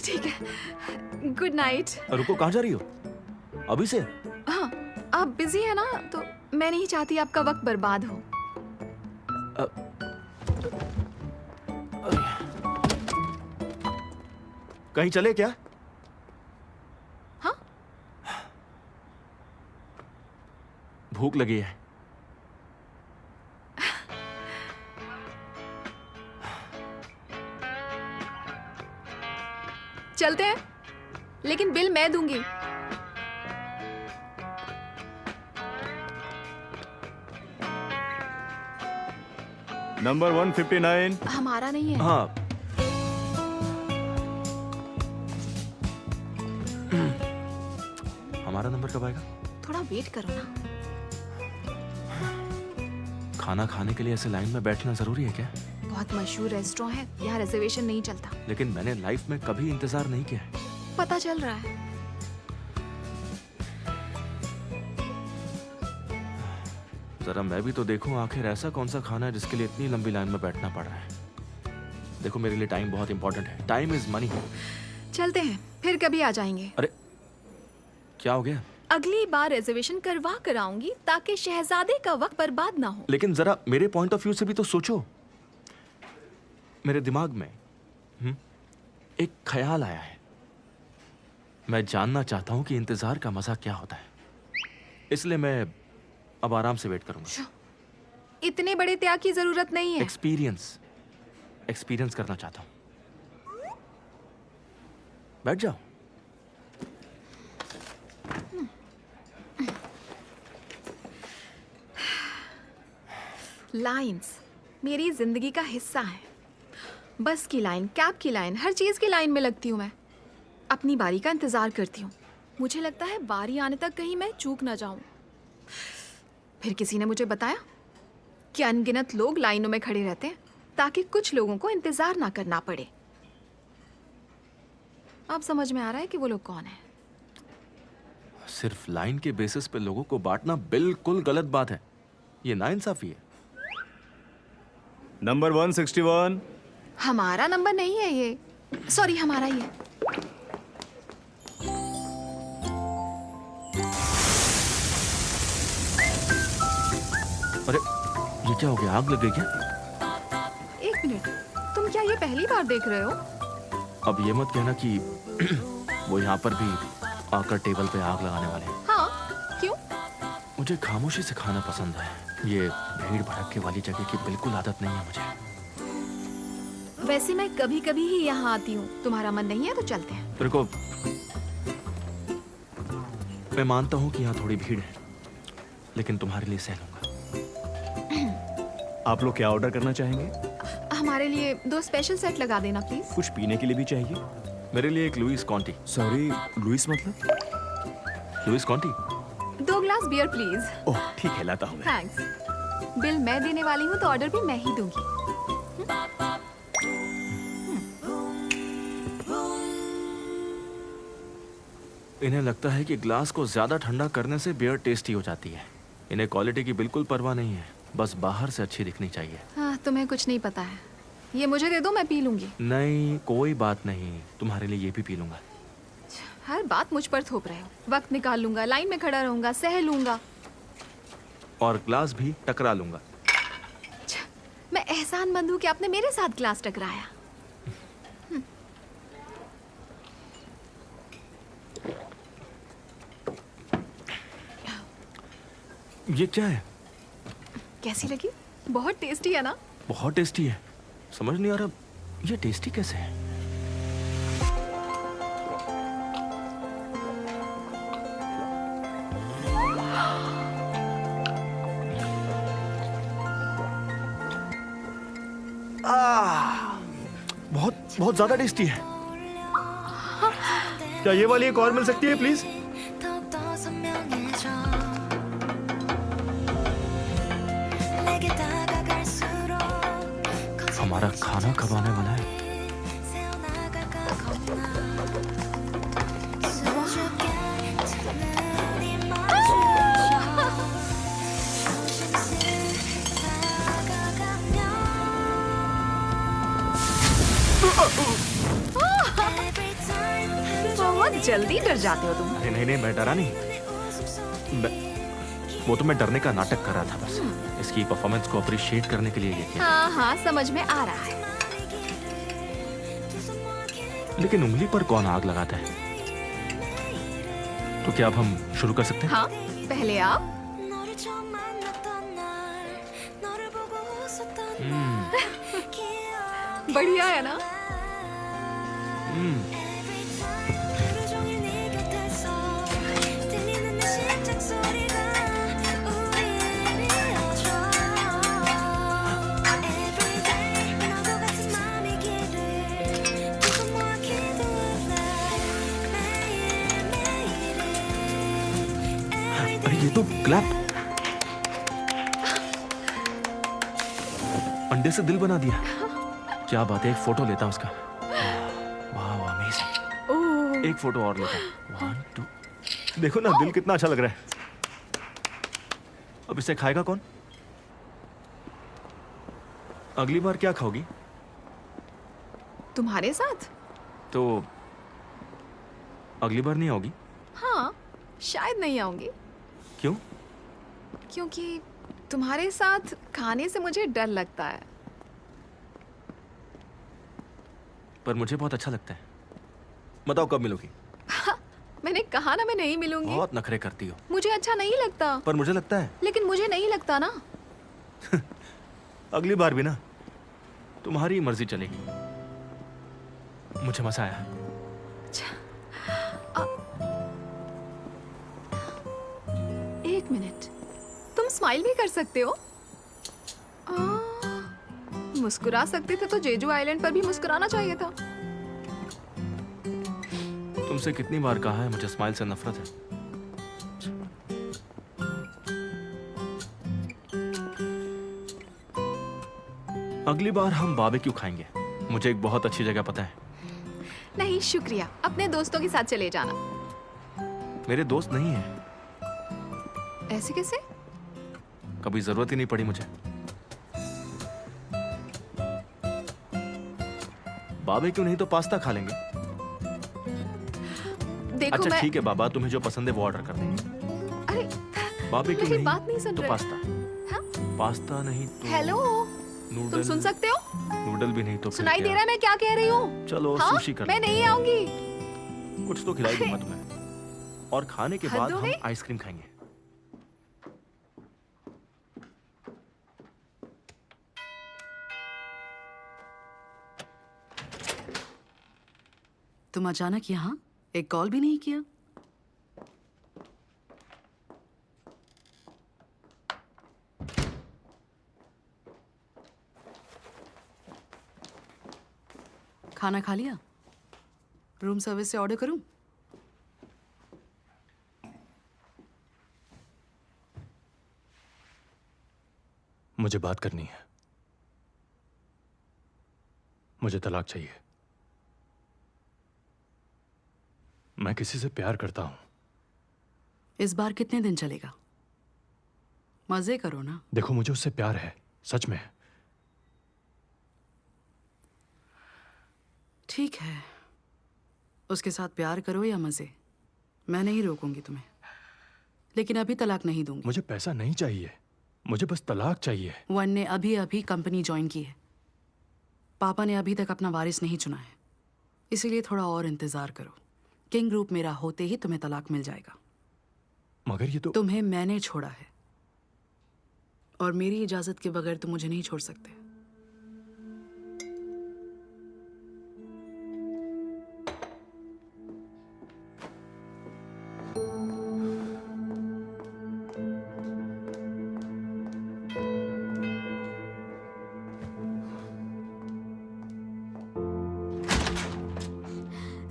ठीक है, गुड नाइट। रुको, कहाँ जा रही हो? अभी से? हाँ, आप बिजी है ना, तो मैं नहीं चाहती आपका वक्त बर्बाद हो। कहीं चले क्या? हाँ? भूख लगी है। चलते हैं, लेकिन बिल मैं दूंगी। नंबर 159। हमारा नहीं है। हाँ। हमारा नंबर कब आएगा? थोड़ा वेट करो ना। खाना खाने के लिए ऐसे लाइन में बैठना जरूरी है क्या? बहुत मशहूर रेस्टोरेंट है, यहाँ रिजर्वेशन नहीं चलता। लेकिन मैंने लाइफ में कभी इंतजार नहीं किया है। पता चल रहा है। जरा मैं भी तो देखूं, आखिर ऐसा कौन सा खाना है जिसके लिए इतनी लंबी लाइन में बैठना पड़ रहा है। देखो, मेरे लिए टाइम बहुत इंपॉर्टेंट है। Time is money. चलते हैं, फिर कभी आ जाएंगे। अरे क्या हो गया? अगली बार रिजर्वेशन करवा कर आऊंगी ताकि शहजादे का वक्त बर्बाद ना हो। लेकिन जरा मेरे पॉइंट ऑफ व्यू से भी तो सोचो। मेरे दिमाग में एक ख्याल आया है। मैं जानना चाहता हूं कि इंतजार का मजा क्या होता है, इसलिए मैं अब आराम से वेट करूंगा। इतने बड़े त्याग की जरूरत नहीं है। एक्सपीरियंस करना चाहता हूं। बैठ जाओ। लाइंस मेरी जिंदगी का हिस्सा है। बस की लाइन, कैब की लाइन, हर चीज की लाइन में लगती हूँ मैं। अपनी बारी का इंतजार करती हूँ। मुझे लगता है बारी आने तक कहीं मैं चूक ना जाऊं। फिर किसी ने मुझे बताया कि अनगिनत लोग लाइनों में खड़े रहते हैं ताकि कुछ लोगों को इंतजार ना करना पड़े। अब समझ में आ रहा है कि वो लोग कौन है। सिर्फ लाइन के बेसिस पे लोगों को बांटना बिल्कुल गलत बात है। ये नाइंसाफी है। नंबर 161। हमारा नंबर नहीं है ये, सॉरी हमारा ही है। अरे ये क्या हो गया, आग लग गई क्या? एक मिनट, तुम क्या ये पहली बार देख रहे हो? अब ये मत कहना कि वो यहाँ पर भी आकर टेबल पे आग लगाने वाले हैं। हाँ, क्यों? मुझे खामोशी से खाना पसंद है। ये भीड़ भड़के वाली जगह की बिल्कुल आदत नहीं है मुझे। वैसे मैं कभी कभी ही यहाँ आती हूँ। तुम्हारा मन नहीं है तो चलते हैं। तेरे को मैं मानता हूँ कि यहाँ थोड़ी भीड़ है, लेकिन तुम्हारे लिए सह लूंगा। आप लोग क्या ऑर्डर करना चाहेंगे? हमारे लिए 2 स्पेशल सेट लगा देना प्लीज। कुछ पीने के लिए भी चाहिए? मेरे लिए एक लुइस कॉन्टी। सॉरी, लुइस मतलब? Louis Conti. 2 glass beer please. Oh ठीक है, लाता हूँ मैं। थैंक्स। बिल मैं देने वाली हूँ तो ऑर्डर भी मैं ही दूंगी। इन्हें लगता है कि ग्लास को ज्यादा ठंडा करने से बियर टेस्टी हो जाती है। इन्हें क्वालिटी की बिल्कुल परवाह नहीं है, बस बाहर से अच्छी दिखनी चाहिए। हाँ, तुम्हें कुछ नहीं पता है। ये मुझे दे दो, मैं पी लूंगी। नहीं, कोई बात नहीं, तुम्हारे लिए ये भी पी लूंगा। हर बात मुझ पर थोप रहे हो। वक्त निकाल लूंगा, लाइन में खड़ा रहूंगा, सह लूंगा, और ग्लास भी टकरा लूंगा। मैं एहसानमंद हूँ कि आपने मेरे साथ ग्लास टकराया। ये क्या है? कैसी लगी? बहुत टेस्टी है ना? बहुत टेस्टी है। समझ नहीं आ रहा ये टेस्टी कैसे है। बहुत बहुत ज्यादा टेस्टी है। क्या ये वाली एक और मिल सकती है प्लीज? हमारा खाना कब आने वाला है? बहुत जल्दी डर जाते हो तुम। अरे नहीं नहीं, मैं डरा नहीं। वो तो मैं डरने का नाटक कर रहा था बस। इसकी परफॉर्मेंस को अप्रिशिएट करने के लिए ये किया। हाँ हाँ, समझ में आ रहा है। लेकिन उंगली पर कौन आग लगाता है? तो क्या अब हम शुरू कर सकते हैं? हाँ, पहले आप। बढ़िया है ना? अरे ये तो क्लैप अंडे से दिल बना दिया। क्या बात है, एक फोटो लेता हूं उसका। वाह अमेजिंग। एक फोटो और लेता हूं। 1 2। देखो ना, दिल कितना अच्छा लग रहा है। अब इसे खाएगा कौन? अगली बार क्या खाओगी? तुम्हारे साथ? तो अगली बार नहीं आओगी? हाँ, शायद नहीं आऊंगी। क्यों? क्योंकि तुम्हारे साथ खाने से मुझे डर लगता है। पर मुझे बहुत अच्छा लगता है। बताओ कब मिलोगी? मैंने कहा ना, मैं नहीं मिलूंगी। बहुत नखरे करती हो। मुझे अच्छा नहीं लगता। पर मुझे लगता है। लेकिन मुझे नहीं लगता ना। अगली बार भी ना, तुम्हारी मर्जी चलेगी। मुझे मजा आया। एक मिनट, तुम स्माइल भी कर सकते हो। मुस्कुरा सकते थे तो जेजू आइलैंड पर भी मुस्कुराना चाहिए था। तुमसे कितनी बार कहा है मुझे स्माइल से नफरत है। अगली बार हम बारबेक्यू खाएंगे। मुझे एक बहुत अच्छी जगह पता है। नहीं शुक्रिया, अपने दोस्तों के साथ चले जाना। मेरे दोस्त नहीं है। ऐसे कैसे? कभी जरूरत ही नहीं पड़ी मुझे। बाबे क्यों नहीं तो पास्ता खा लेंगे। देखो अच्छा मैं... ठीक है बाबा, तुम्हें जो पसंद है वो ऑर्डर कर देंगे। अरे बाबे क्यों मेरी नहीं? बात नहीं सुन तो रहे। पास्ता। हाँ? पास्ता नहीं तो हेलो, नूडल। तुम सुन सकते हो? नूडल भी नहीं तो फिर सुनाई क्या? दे रहा है मैं क्या कह रही हूँ? चलो हाँ? सुशी कर मैं लेंगे। नहीं आऊंगी। कुछ तो खिलाई दूंगा तुम्हें, और खाने के हद बाद हो हम गई। आइसक्रीम खाएंगे। तुम अचानक यहाँ? एक कॉल भी नहीं किया? खाना खा लिया? रूम सर्विस से ऑर्डर करूं? मुझे बात करनी है। मुझे तलाक चाहिए। मैं किसी से प्यार करता हूं। इस बार कितने दिन चलेगा? मजे करो ना। देखो मुझे उससे प्यार है, सच में। ठीक है, उसके साथ प्यार करो या मजे, मैं नहीं रोकूंगी तुम्हें, लेकिन अभी तलाक नहीं दूंगी। मुझे पैसा नहीं चाहिए, मुझे बस तलाक चाहिए। वन ने अभी अभी कंपनी ज्वाइन की है। पापा ने अभी तक अपना वारिस नहीं चुना है, इसीलिए थोड़ा और इंतजार करो। किंग ग्रुप मेरा होते ही तुम्हें तलाक मिल जाएगा। मगर ये तो... तुम्हें मैंने छोड़ा है, और मेरी इजाजत के बगैर तुम मुझे नहीं छोड़ सकते।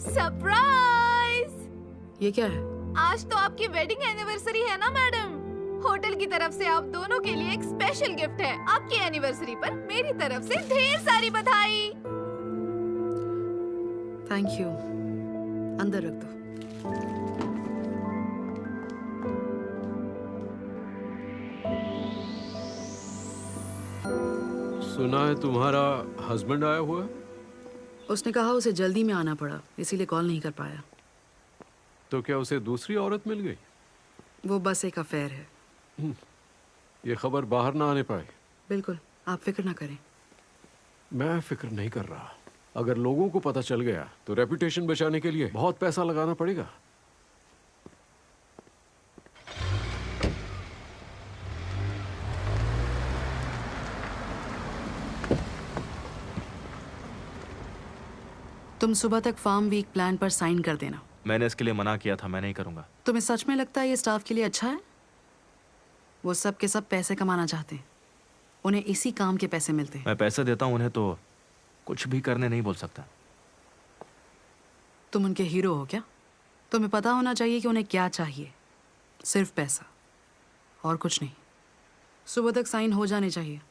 सरप्राइज! ये क्या है? आज तो आपकी वेडिंग एनिवर्सरी है ना मैडम। होटल की तरफ से आप दोनों के लिए एक स्पेशल गिफ्ट है। आपकी एनिवर्सरी पर मेरी तरफ से ढेर सारी बधाई। थैंक यू, अंदर रख दो। सुना है तुम्हारा हस्बैंड आया हुआ है? उसने कहा उसे जल्दी में आना पड़ा, इसीलिए कॉल नहीं कर पाया। तो क्या उसे दूसरी औरत मिल गई? वो बस एक अफेयर है। ये खबर बाहर ना आने पाए। बिल्कुल, आप फिक्र ना करें। मैं फिक्र नहीं कर रहा। अगर लोगों को पता चल गया तो रेपुटेशन बचाने के लिए बहुत पैसा लगाना पड़ेगा। तुम सुबह तक फार्म वीक प्लान पर साइन कर देना। मैंने इसके लिए मना किया था, मैं नहीं करूंगा। तुम्हें सच में लगता है ये स्टाफ के लिए अच्छा है? वो सब के सब पैसे कमाना चाहते हैं, उन्हें इसी काम के पैसे मिलते हैं। मैं पैसे देता हूं उन्हें, तो कुछ भी करने नहीं बोल सकता। तुम उनके हीरो हो क्या? तुम्हें पता होना चाहिए कि उन्हें क्या चाहिए। सिर्फ पैसा और कुछ नहीं। सुबह तक साइन हो जाने चाहिए।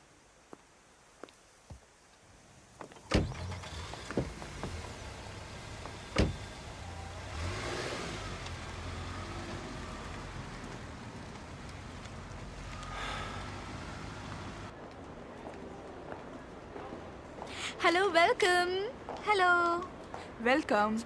Hello, welcome. Hello, welcome.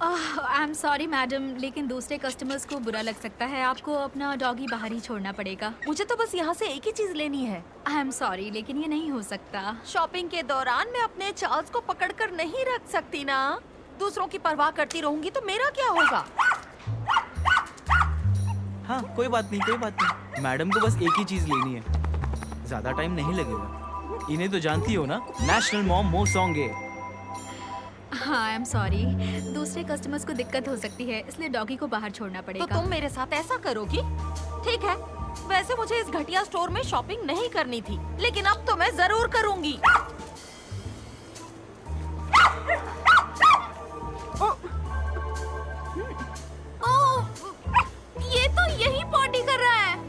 I am sorry madam, लेकिन दूसरे कस्टमर्स को बुरा लग सकता है। आपको अपना डॉगी बाहर ही छोड़ना पड़ेगा। मुझे तो बस यहाँ से एक ही चीज लेनी है। आई एम सॉरी, लेकिन ये नहीं हो सकता। शॉपिंग के दौरान मैं अपने चार्ल्स को पकड़कर नहीं रख सकती ना। दूसरों की परवाह करती रहूंगी तो मेरा क्या होगा? हाँ, कोई बात नहीं, कोई बात नहीं। मैडम को बस एक ही चीज लेनी है, ज्यादा टाइम नहीं लगेगा। इन्हें तो जानती हो ना, नेशनल मॉम मोर सॉन्ग है। हाँ, आई एम सॉरी, दूसरे कस्टमर्स को दिक्कत हो सकती है, इसलिए डॉगी को बाहर छोड़ना पड़ेगा। तो तुम मेरे साथ ऐसा करोगी? ठीक है, वैसे मुझे इस घटिया स्टोर में शॉपिंग नहीं करनी थी, लेकिन अब तो मैं जरूर करूंगी। ओह, ये तो यही पॉटी कर रहा है।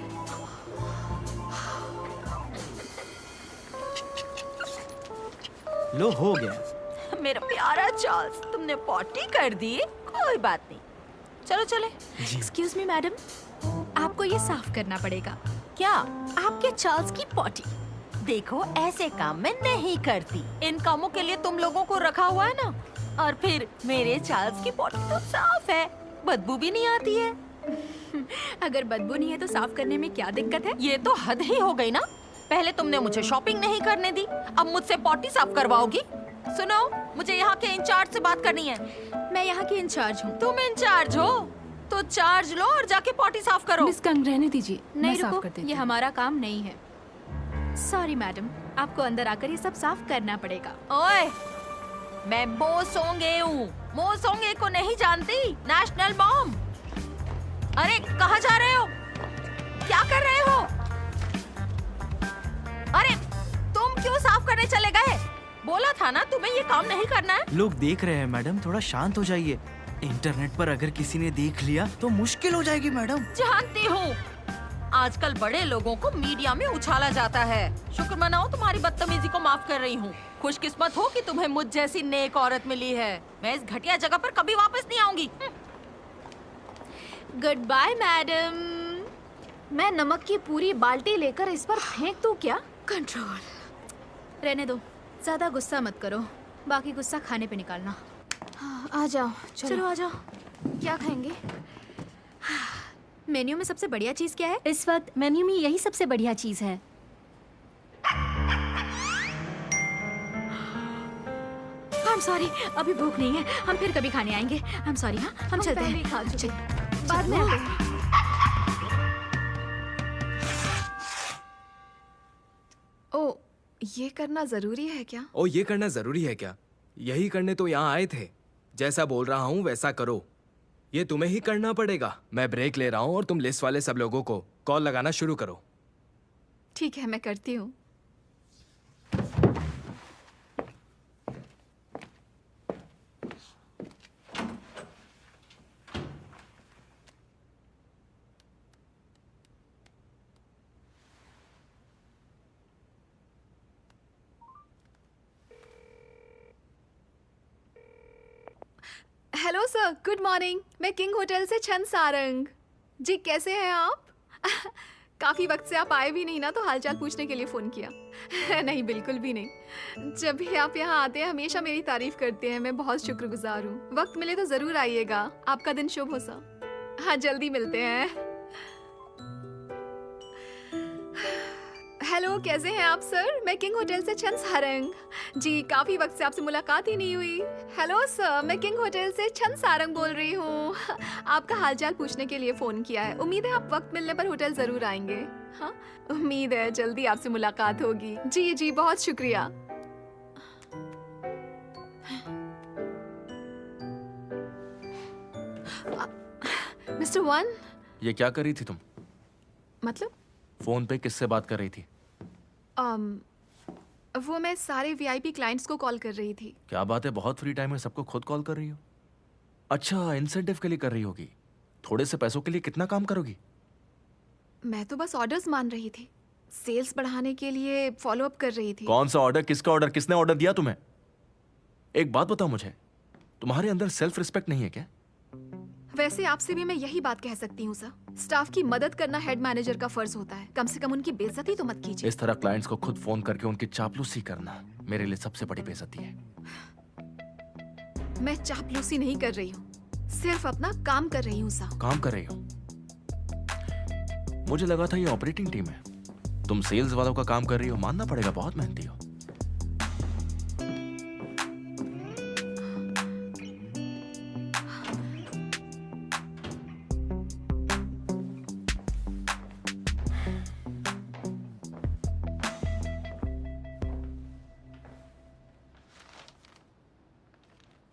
लो, हो गया। मेरा प्यारा चार्ल्स, तुमने पॉटी कर दी? कोई बात नहीं, चलो चले। एक्सक्यूज मी मैडम, आपको ये साफ करना पड़ेगा। क्या? आपके चार्ल्स की पॉटी? देखो, ऐसे काम मैं नहीं करती। इन कामों के लिए तुम लोगों को रखा हुआ है ना। और फिर मेरे चार्ल्स की पॉटी तो साफ है, बदबू भी नहीं आती है। अगर बदबू नहीं है तो साफ करने में क्या दिक्कत है? ये तो हद ही हो गई ना। पहले तुमने मुझे शॉपिंग नहीं करने दी, अब मुझसे पॉटी साफ करवाओगी? सुनो, मुझे यहाँ के इंचार्ज से बात करनी है। मैं यहाँ की इंचार्ज हूँ। तुम इंचार्ज हो तो चार्ज लो और जाके पॉटी साफ करो। मिस कंग, रहने दीजिए, नहीं मैं साफ रुको, कर देती ये हूँ। हमारा काम नहीं है। सॉरी मैडम, आपको अंदर आकर ये सब साफ करना पड़ेगा। ओए, मैं मो सोंगे हूँ। मो सोंगे को नहीं जानती? National mom. अरे कहाँ जा रहे हो? क्या कर रहे हो? अरे तुम क्यों साफ करने चले गए? बोला था ना तुम्हें ये काम नहीं करना है। लोग देख रहे हैं मैडम, थोड़ा शांत हो जाइए। इंटरनेट पर अगर किसी ने देख लिया तो मुश्किल हो जाएगी मैडम। जानती हूँ, आजकल बड़े लोगों को मीडिया में उछाला जाता है। शुक्र मनाओ तुम्हारी बदतमीजी को माफ कर रही हूँ। खुशकिस्मत हो कि तुम्हें मुझ जैसी नेक औरत मिली है। मैं इस घटिया जगह पर कभी वापस नहीं आऊंगी। Goodbye madam. मैं नमक की पूरी बाल्टी लेकर इस पर फेंक दूं क्या? कंट्रोल। रहने दो, ज्यादा गुस्सा मत करो, बाकी गुस्सा खाने पे निकालना। आ जाओ, चलो आ जाओ। क्या खाएंगे? मेन्यू में सबसे बढ़िया चीज क्या है? इस वक्त मेन्यू में यही सबसे बढ़िया चीज है। I'm sorry, अभी भूख नहीं है, हम फिर कभी खाने आएंगे। I'm sorry, हाँ, हम चलते पहले हैं। खा चुके, बाद में आते हैं। ओ, ये करना जरूरी है क्या? ओ, ये करना जरूरी है क्या? यही करने तो यहाँ आए थे। जैसा बोल रहा हूँ वैसा करो। ये तुम्हें ही करना पड़ेगा। मैं ब्रेक ले रहा हूँ और तुम लिस्ट वाले सब लोगों को कॉल लगाना शुरू करो। ठीक है, मैं करती हूँ। Hello sir, good morning. मैं किंग होटल से छन सारंग। जी, कैसे हैं आप? काफ़ी वक्त से आप आए भी नहीं ना, तो हालचाल पूछने के लिए फ़ोन किया। नहीं, बिल्कुल भी नहीं। जब भी आप यहाँ आते हैं हमेशा मेरी तारीफ़ करते हैं। मैं बहुत शुक्रगुजार हूँ। वक्त मिले तो ज़रूर आइएगा। आपका दिन शुभ हो सर। हाँ, जल्दी मिलते हैं। हेलो, कैसे हैं आप सर? मैं किंग होटल से छन सारंग। जी, काफ़ी वक्त से आपसे मुलाकात ही नहीं हुई। हेलो सर, मैं किंग होटल से छन सारंग बोल रही हूँ। आपका हालचाल पूछने के लिए फ़ोन किया है। उम्मीद है आप वक्त मिलने पर होटल ज़रूर आएंगे। हाँ, उम्मीद है जल्दी आपसे मुलाकात होगी। जी जी, बहुत शुक्रिया। Mister one. ये क्या कर रही थी तुम? मतलब? फोन पे किससे बात कर रही थी? वो मैं सारे वीआईपी क्लाइंट्स को कॉल कर रही थी। क्या बात है, बहुत फ्री टाइम है, सबको खुद कॉल कर रही हो। अच्छा, इंसेंटिव के लिए कर रही होगी। थोड़े से पैसों के लिए कितना काम करोगी? मैं तो बस ऑर्डर्स मान रही थी। सेल्स बढ़ाने के लिए फॉलो अप कर रही थी। कौन सा ऑर्डर? किसका ऑर्डर? किसने ऑर्डर दिया तुम्हें? एक बात बताओ मुझे, तुम्हारे अंदर सेल्फ रिस्पेक्ट नहीं है क्या? वैसे आपसे भी मैं यही बात कह सकती हूँ सर। स्टाफ की मदद करना हेड मैनेजर का फर्ज होता है। कम से कम उनकी बेइज्जती तो मत कीजिए। इस तरह क्लाइंट्स को खुद फोन करके उनकी चापलूसी करना मेरे लिए सबसे बड़ी बेइज्जती है। मैं चापलूसी नहीं कर रही हूँ, सिर्फ अपना काम कर रही हूँ सर। काम कर रही हो? मुझे लगा था ये ऑपरेटिंग टीम है। तुम सेल्स वालों का काम कर रही हो, मानना पड़ेगा बहुत मेहनती हो।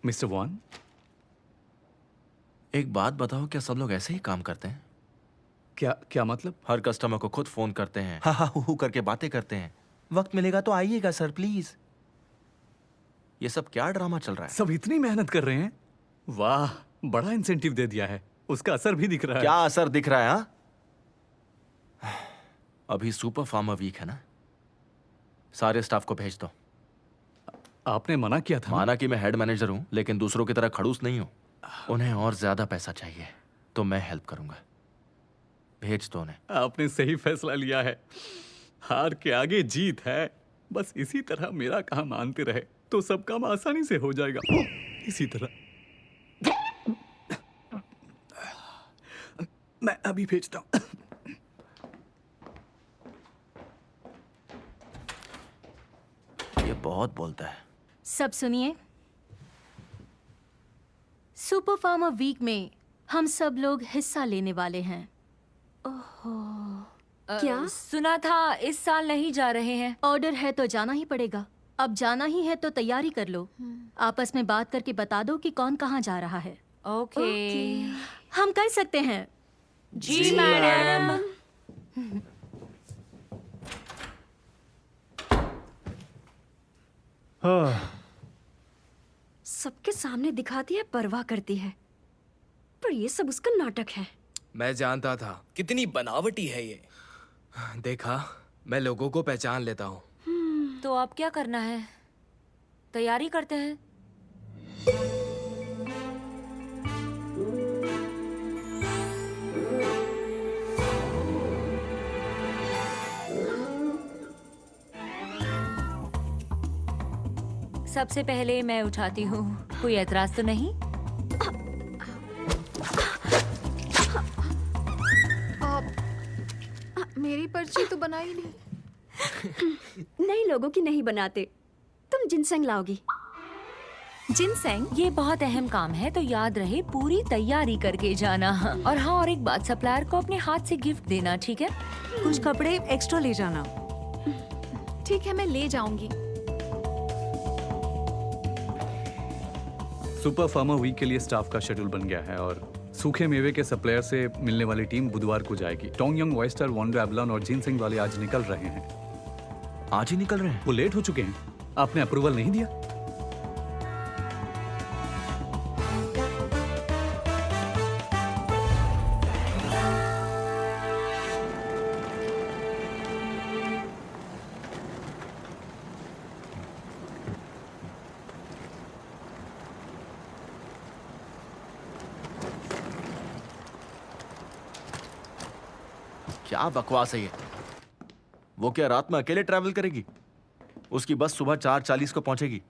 मिस्टर वॉन, एक बात बताओ, क्या सब लोग ऐसे ही काम करते हैं? क्या मतलब? हर कस्टमर को खुद फोन करते हैं, हा हा हू करके बातें करते हैं। वक्त मिलेगा तो आइएगा सर प्लीज। ये सब क्या ड्रामा चल रहा है? सब इतनी मेहनत कर रहे हैं। वाह, बड़ा इंसेंटिव दे दिया है। उसका असर भी दिख रहा है। क्या असर दिख रहा है? हा? अभी सुपर फार्मर वीक है ना, सारे स्टाफ को भेज दो। आपने मना किया था। माना कि मैं हेड मैनेजर हूँ, लेकिन दूसरों की तरह खड़ूस नहीं हूँ। उन्हें और ज्यादा पैसा चाहिए तो मैं हेल्प करूंगा। भेज दो उन्हें। आपने सही फैसला लिया है। हार के आगे जीत है। बस इसी तरह मेरा काम मानते रहे तो सब काम आसानी से हो जाएगा। इसी तरह मैं अभी भेजता हूं। ये बहुत बोलता है। सब सुनिए, सुपर फार्मर वीक में हम सब लोग हिस्सा लेने वाले हैं। ओहो, क्या? सुना था इस साल नहीं जा रहे हैं। ऑर्डर है तो जाना ही पड़ेगा। अब जाना ही है तो तैयारी कर लो। आपस में बात करके बता दो कि कौन कहाँ जा रहा है। ओके। हम कर सकते हैं। जी मैडम। सबके सामने दिखाती है, परवाह करती है, पर ये सब उसका नाटक है। मैं जानता था कितनी बनावटी है ये। देखा, मैं लोगों को पहचान लेता हूँ। तो अब क्या करना है? तैयारी करते हैं। सबसे पहले मैं उठाती हूँ। कोई एतराज तो नहीं? मेरी पर्ची तो बनाई नहीं। नई लोगों की नहीं बनाते। तुम जिनसेंग लाओगी। जिनसेंग? ये बहुत अहम काम है, तो याद रहे पूरी तैयारी करके जाना। और हाँ, और एक बात, सप्लायर को अपने हाथ से गिफ्ट देना, ठीक है? कुछ कपड़े एक्स्ट्रा ले जाना। ठीक है, मैं ले जाऊंगी। सुपर फार्मर वीक के लिए स्टाफ का शेड्यूल बन गया है और सूखे मेवे के सप्लायर से मिलने वाली टीम बुधवार को जाएगी। टोंगयांग, ऑयस्टर, वॉन्डो, एवलॉन और जिनसेंग वाले आज निकल रहे हैं। आज ही निकल रहे हैं? वो लेट हो चुके हैं। आपने अप्रूवल नहीं दिया? क्या बकवास है ये? वो क्या रात में अकेले ट्रैवल करेगी? उसकी बस सुबह 4:40 को पहुंचेगी,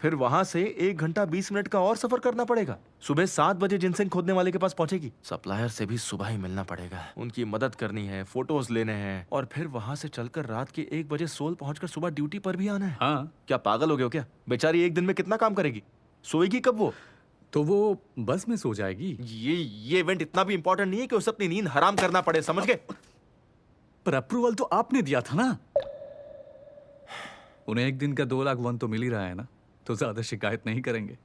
फिर वहां से 1 घंटा 20 मिनट का और सफर करना पड़ेगा। सुबह 7 बजे जिनसेंग खोदने वाले के पास पहुंचेगी। सप्लायर से भी सुबह ही मिलना पड़ेगा, उनकी मदद करनी है, फोटोज लेने हैं, और फिर वहां से चलकर रात के 1 बजे सोल पहुंचकर सुबह ड्यूटी पर भी आना है। हाँ। क्या पागल हो गए हो क्या? बेचारी एक दिन में कितना काम करेगी? सोएगी कब वो? तो वो बस में सो जाएगी। ये इवेंट इतना भी इंपॉर्टेंट नहीं है कि उसे अपनी नींद हराम करना पड़े, समझ गए? पर अप्रूवल तो आपने दिया था ना। उन्हें 1 दिन का 2 लाख वन तो मिल ही रहा है ना, तो ज्यादा शिकायत नहीं करेंगे।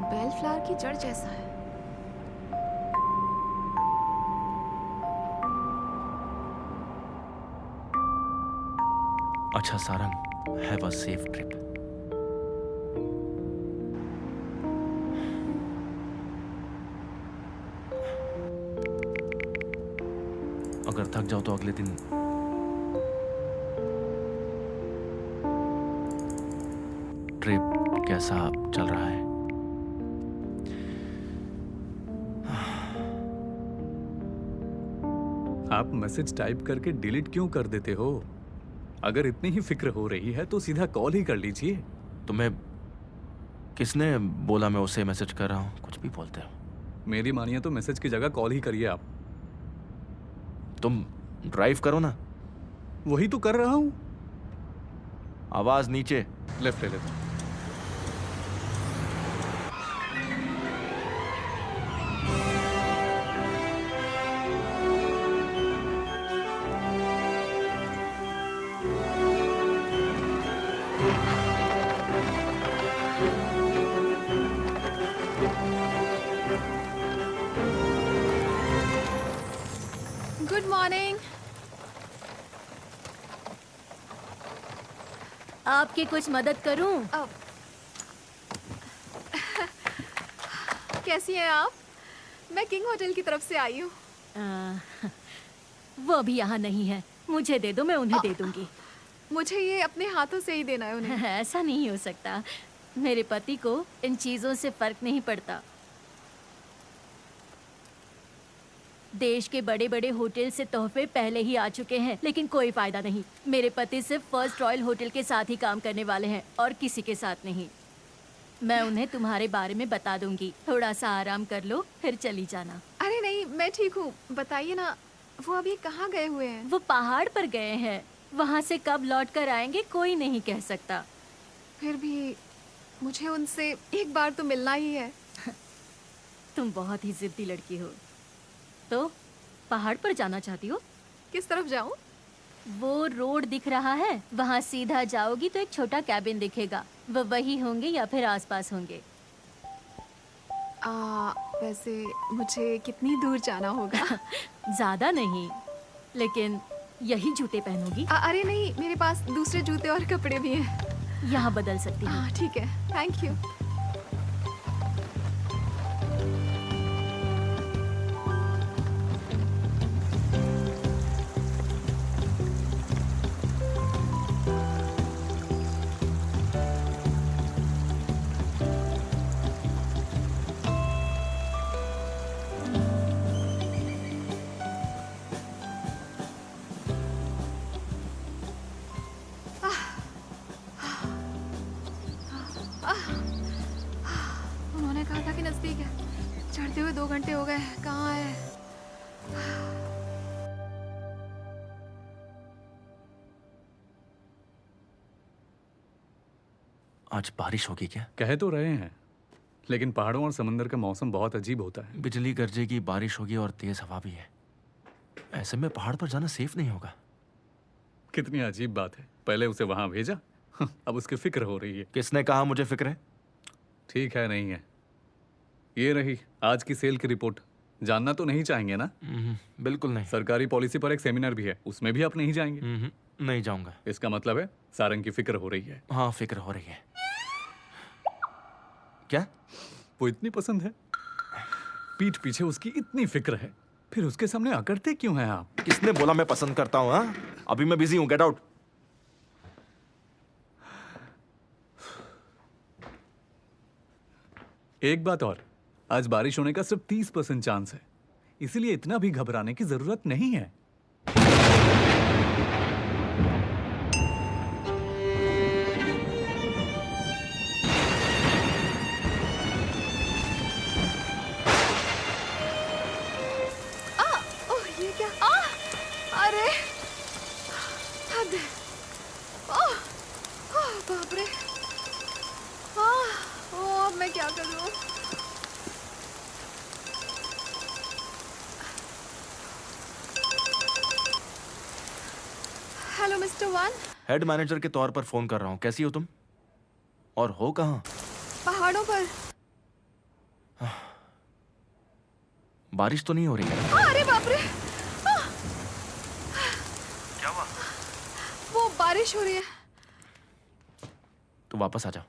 बेल फ्लावर की जड़ जैसा है। अच्छा Sarang, have a safe trip. अगर थक जाओ तो अगले दिन ट्रिप कैसा चल रहा है? आप मैसेज टाइप करके डिलीट क्यों कर देते हो? अगर इतनी ही फिक्र हो रही है तो सीधा कॉल ही कर लीजिए। तुम्हें किसने बोला मैं उसे मैसेज कर रहा हूँ? कुछ भी बोलते हो। मेरी मानिए तो मैसेज की जगह कॉल ही करिए आप। तुम ड्राइव करो ना। वही तो कर रहा हूँ। आवाज नीचे। लेफ्ट ले लेता। Good morning. आपकी कुछ मदद करूं? कैसी हैं आप? मैं किंग होटल की तरफ से आई हूँ। वो अभी यहाँ नहीं है, मुझे दे दो, मैं उन्हें दे दूंगी। मुझे ये अपने हाथों से ही देना है उन्हें। ऐसा नहीं हो सकता, मेरे पति को इन चीजों से फर्क नहीं पड़ता। देश के बड़े बड़े होटल से तोहफे पहले ही आ चुके हैं, लेकिन कोई फायदा नहीं। मेरे पति सिर्फ फर्स्ट रॉयल होटल के साथ ही काम करने वाले हैं और किसी के साथ नहीं। मैं उन्हें तुम्हारे बारे में बता दूंगी। थोड़ा सा आराम कर लो, फिर चली जाना। अरे नहीं, मैं ठीक हूँ। बताइए ना, वो अभी कहाँ गए हुए हैं? वो पहाड़ पर गए हैं, वहाँ से कब लौट कर आएंगे कोई नहीं कह सकता। फिर भी मुझे उनसे एक बार तो मिलना ही है। तुम बहुत ही जिद्दी लड़की हो। तो पहाड़ पर जाना चाहती हो? किस तरफ जाऊं? वो रोड दिख रहा है, वहाँ सीधा जाओगी तो एक छोटा कैबिन दिखेगा। वो वही होंगे या फिर आसपास होंगे। वैसे मुझे कितनी दूर जाना होगा? ज्यादा नहीं, लेकिन यही जूते पहनोगी? अरे नहीं, मेरे पास दूसरे जूते और कपड़े भी हैं। यहाँ बदल सकती हूँ। ठीक है, थैंक यू। उन्होंने कहा था कि नजदीक है। चढ़ते हुए 2 घंटे हो गए, कहाँ है? आज बारिश होगी क्या? कह तो रहे हैं, लेकिन पहाड़ों और समंदर का मौसम बहुत अजीब होता है। बिजली गरजेगी, बारिश होगी और तेज हवा भी है। ऐसे में पहाड़ पर जाना सेफ नहीं होगा। कितनी अजीब बात है, पहले उसे वहां भेजा, अब उसकी फिक्र हो रही है। किसने कहा मुझे फिक्र है? ठीक है, नहीं है। ये रही आज की सेल की रिपोर्ट। जानना तो नहीं चाहेंगे ना? बिल्कुल नहीं। सरकारी पॉलिसी पर एक सेमिनार भी है, उसमें भी आप नहीं जाएंगे? नहीं जाऊंगा। इसका मतलब है सारंग की फिक्र हो रही है। हाँ, फिक्र हो रही है। क्या? वो इतनी पसंद है, पीठ पीछे उसकी इतनी फिक्र है, फिर उसके सामने अकड़ते क्यों हैं आप? किसने बोला मैं पसंद करता हूँ? हाँ, अभी मैं बिजी हूँ, गेट आउट। एक बात और, आज बारिश होने का सिर्फ 30% चांस है, इसीलिए इतना भी घबराने की जरूरत नहीं है। ओह, ये क्या? अरे हद है। बाप रे। अब मैं क्या करूं? Hello mister one. Head manager के तौर पर फोन कर रहा हूँ। कैसी हो तुम? और हो कहाँ? पहाड़ों पर। बारिश तो नहीं हो रही है? अरे बाप रे। क्या हुआ? वो बारिश हो रही है। तो वापस आ जाओ।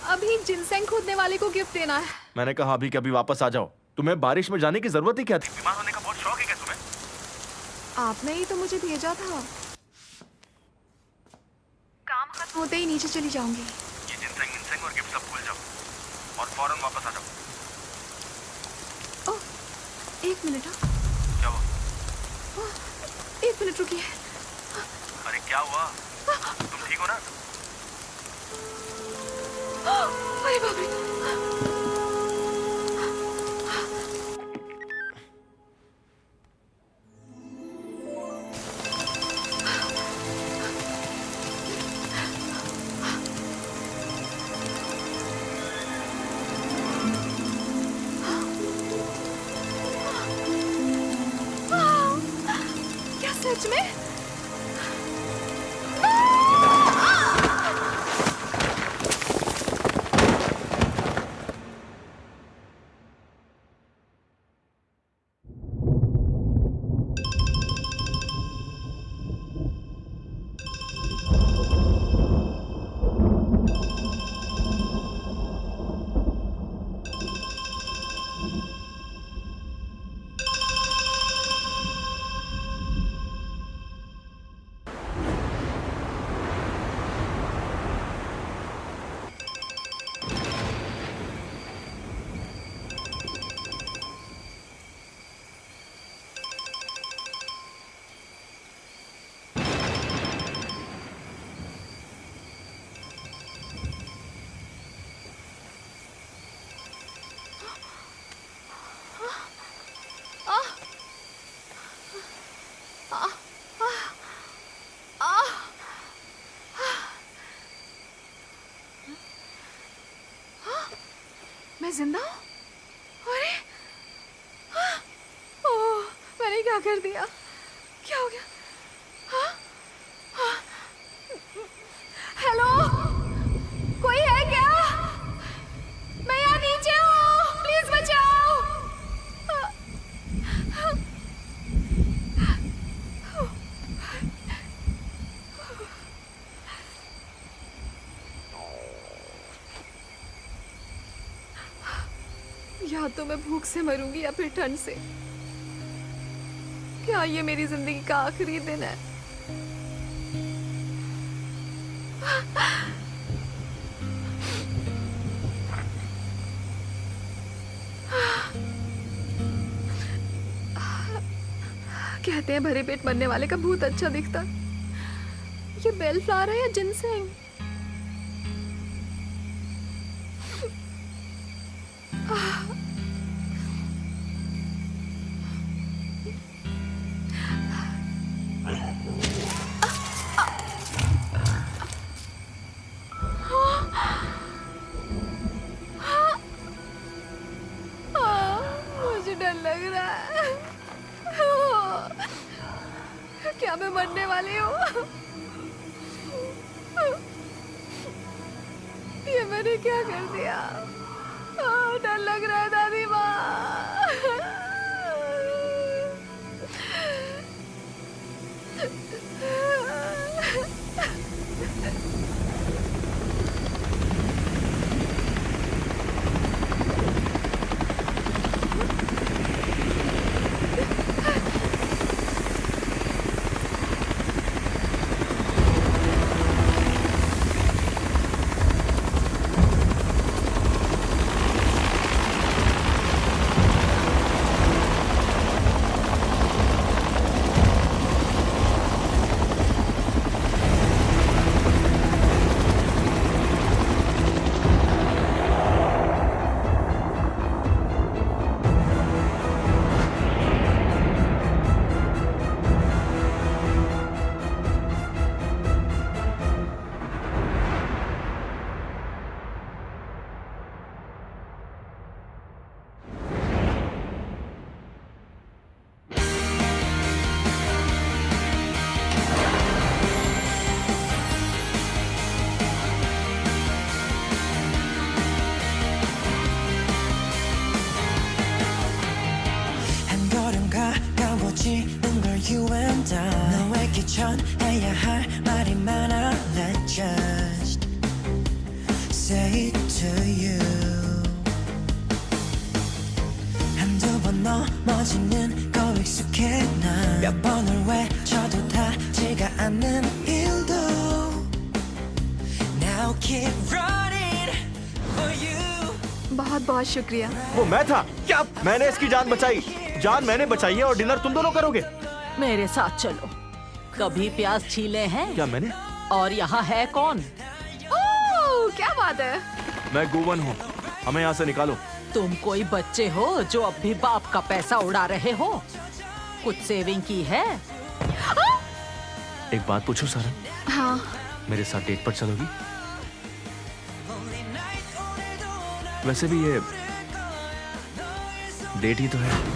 अभी जिनसेंग खोदने वाले को गिफ्ट देना है। मैंने कहा अभी के अभी वापस आ जाओ। तुम्हें बारिश में जाने की जरूरत ही क्या थी? बीमार होने का बहुत शौक है क्या तुम्हें? आपने ही तो मुझे भेजा था। काम खत्म होते ही नीचे चली जाऊंगी। ये जिनसेंग और गिफ्ट सब भूल जाओ और फौरन वापस आ जाओ। ओह, 1 मिनट। क्या हुआ? 1 मिनट रुकिए। अरे क्या हुआ? तुम ठीक हो ना? अरे बाप रे। क्या सच में? जिंदा हूँ? अरे ओह, मैंने क्या कर दिया? क्या हो गया? हाँ? हाँ? हेलो, कोई है क्या? मैं यहाँ नीचे हूँ, प्लीज बचाओ। या तो मैं भूख से मरूंगी या फिर ठंड से। क्या ये मेरी जिंदगी का आखिरी दिन है? कहते हैं भरे पेट मरने वाले का भूत अच्छा दिखता। ये बेल फ्लावर है या जिनसेंग? मुझे डर लग रहा है। क्या मैं मरने वाली हूँ? ये मैंने क्या कर दिया? डर लग रहा है दादी माँ। You and I 너에게 전해야 할 말이 많아. Let's just say it to you. 한두 번 넘어지는 거 익숙해 난. 몇 번을 외쳐도 닿지가 않는 일도. Now keep running for you. बहुत बहुत शुक्रिया। वो मैं था क्या? मैंने इसकी जान बचाई। जान मैंने बचाई है और डिनर तुम दोनों करोगे। मेरे साथ चलो। कभी प्याज छीले हैं? क्या मैंने? और यहाँ है कौन? ओह, क्या बात है? मैं गुवन हूँ, हमें यहाँ से निकालो। तुम कोई बच्चे हो जो अब भी बाप का पैसा उड़ा रहे हो? कुछ सेविंग की है? एक बात पूछूं सारा? हाँ। मेरे साथ डेट पर चलोगी? वैसे भी ये डेट ही तो है।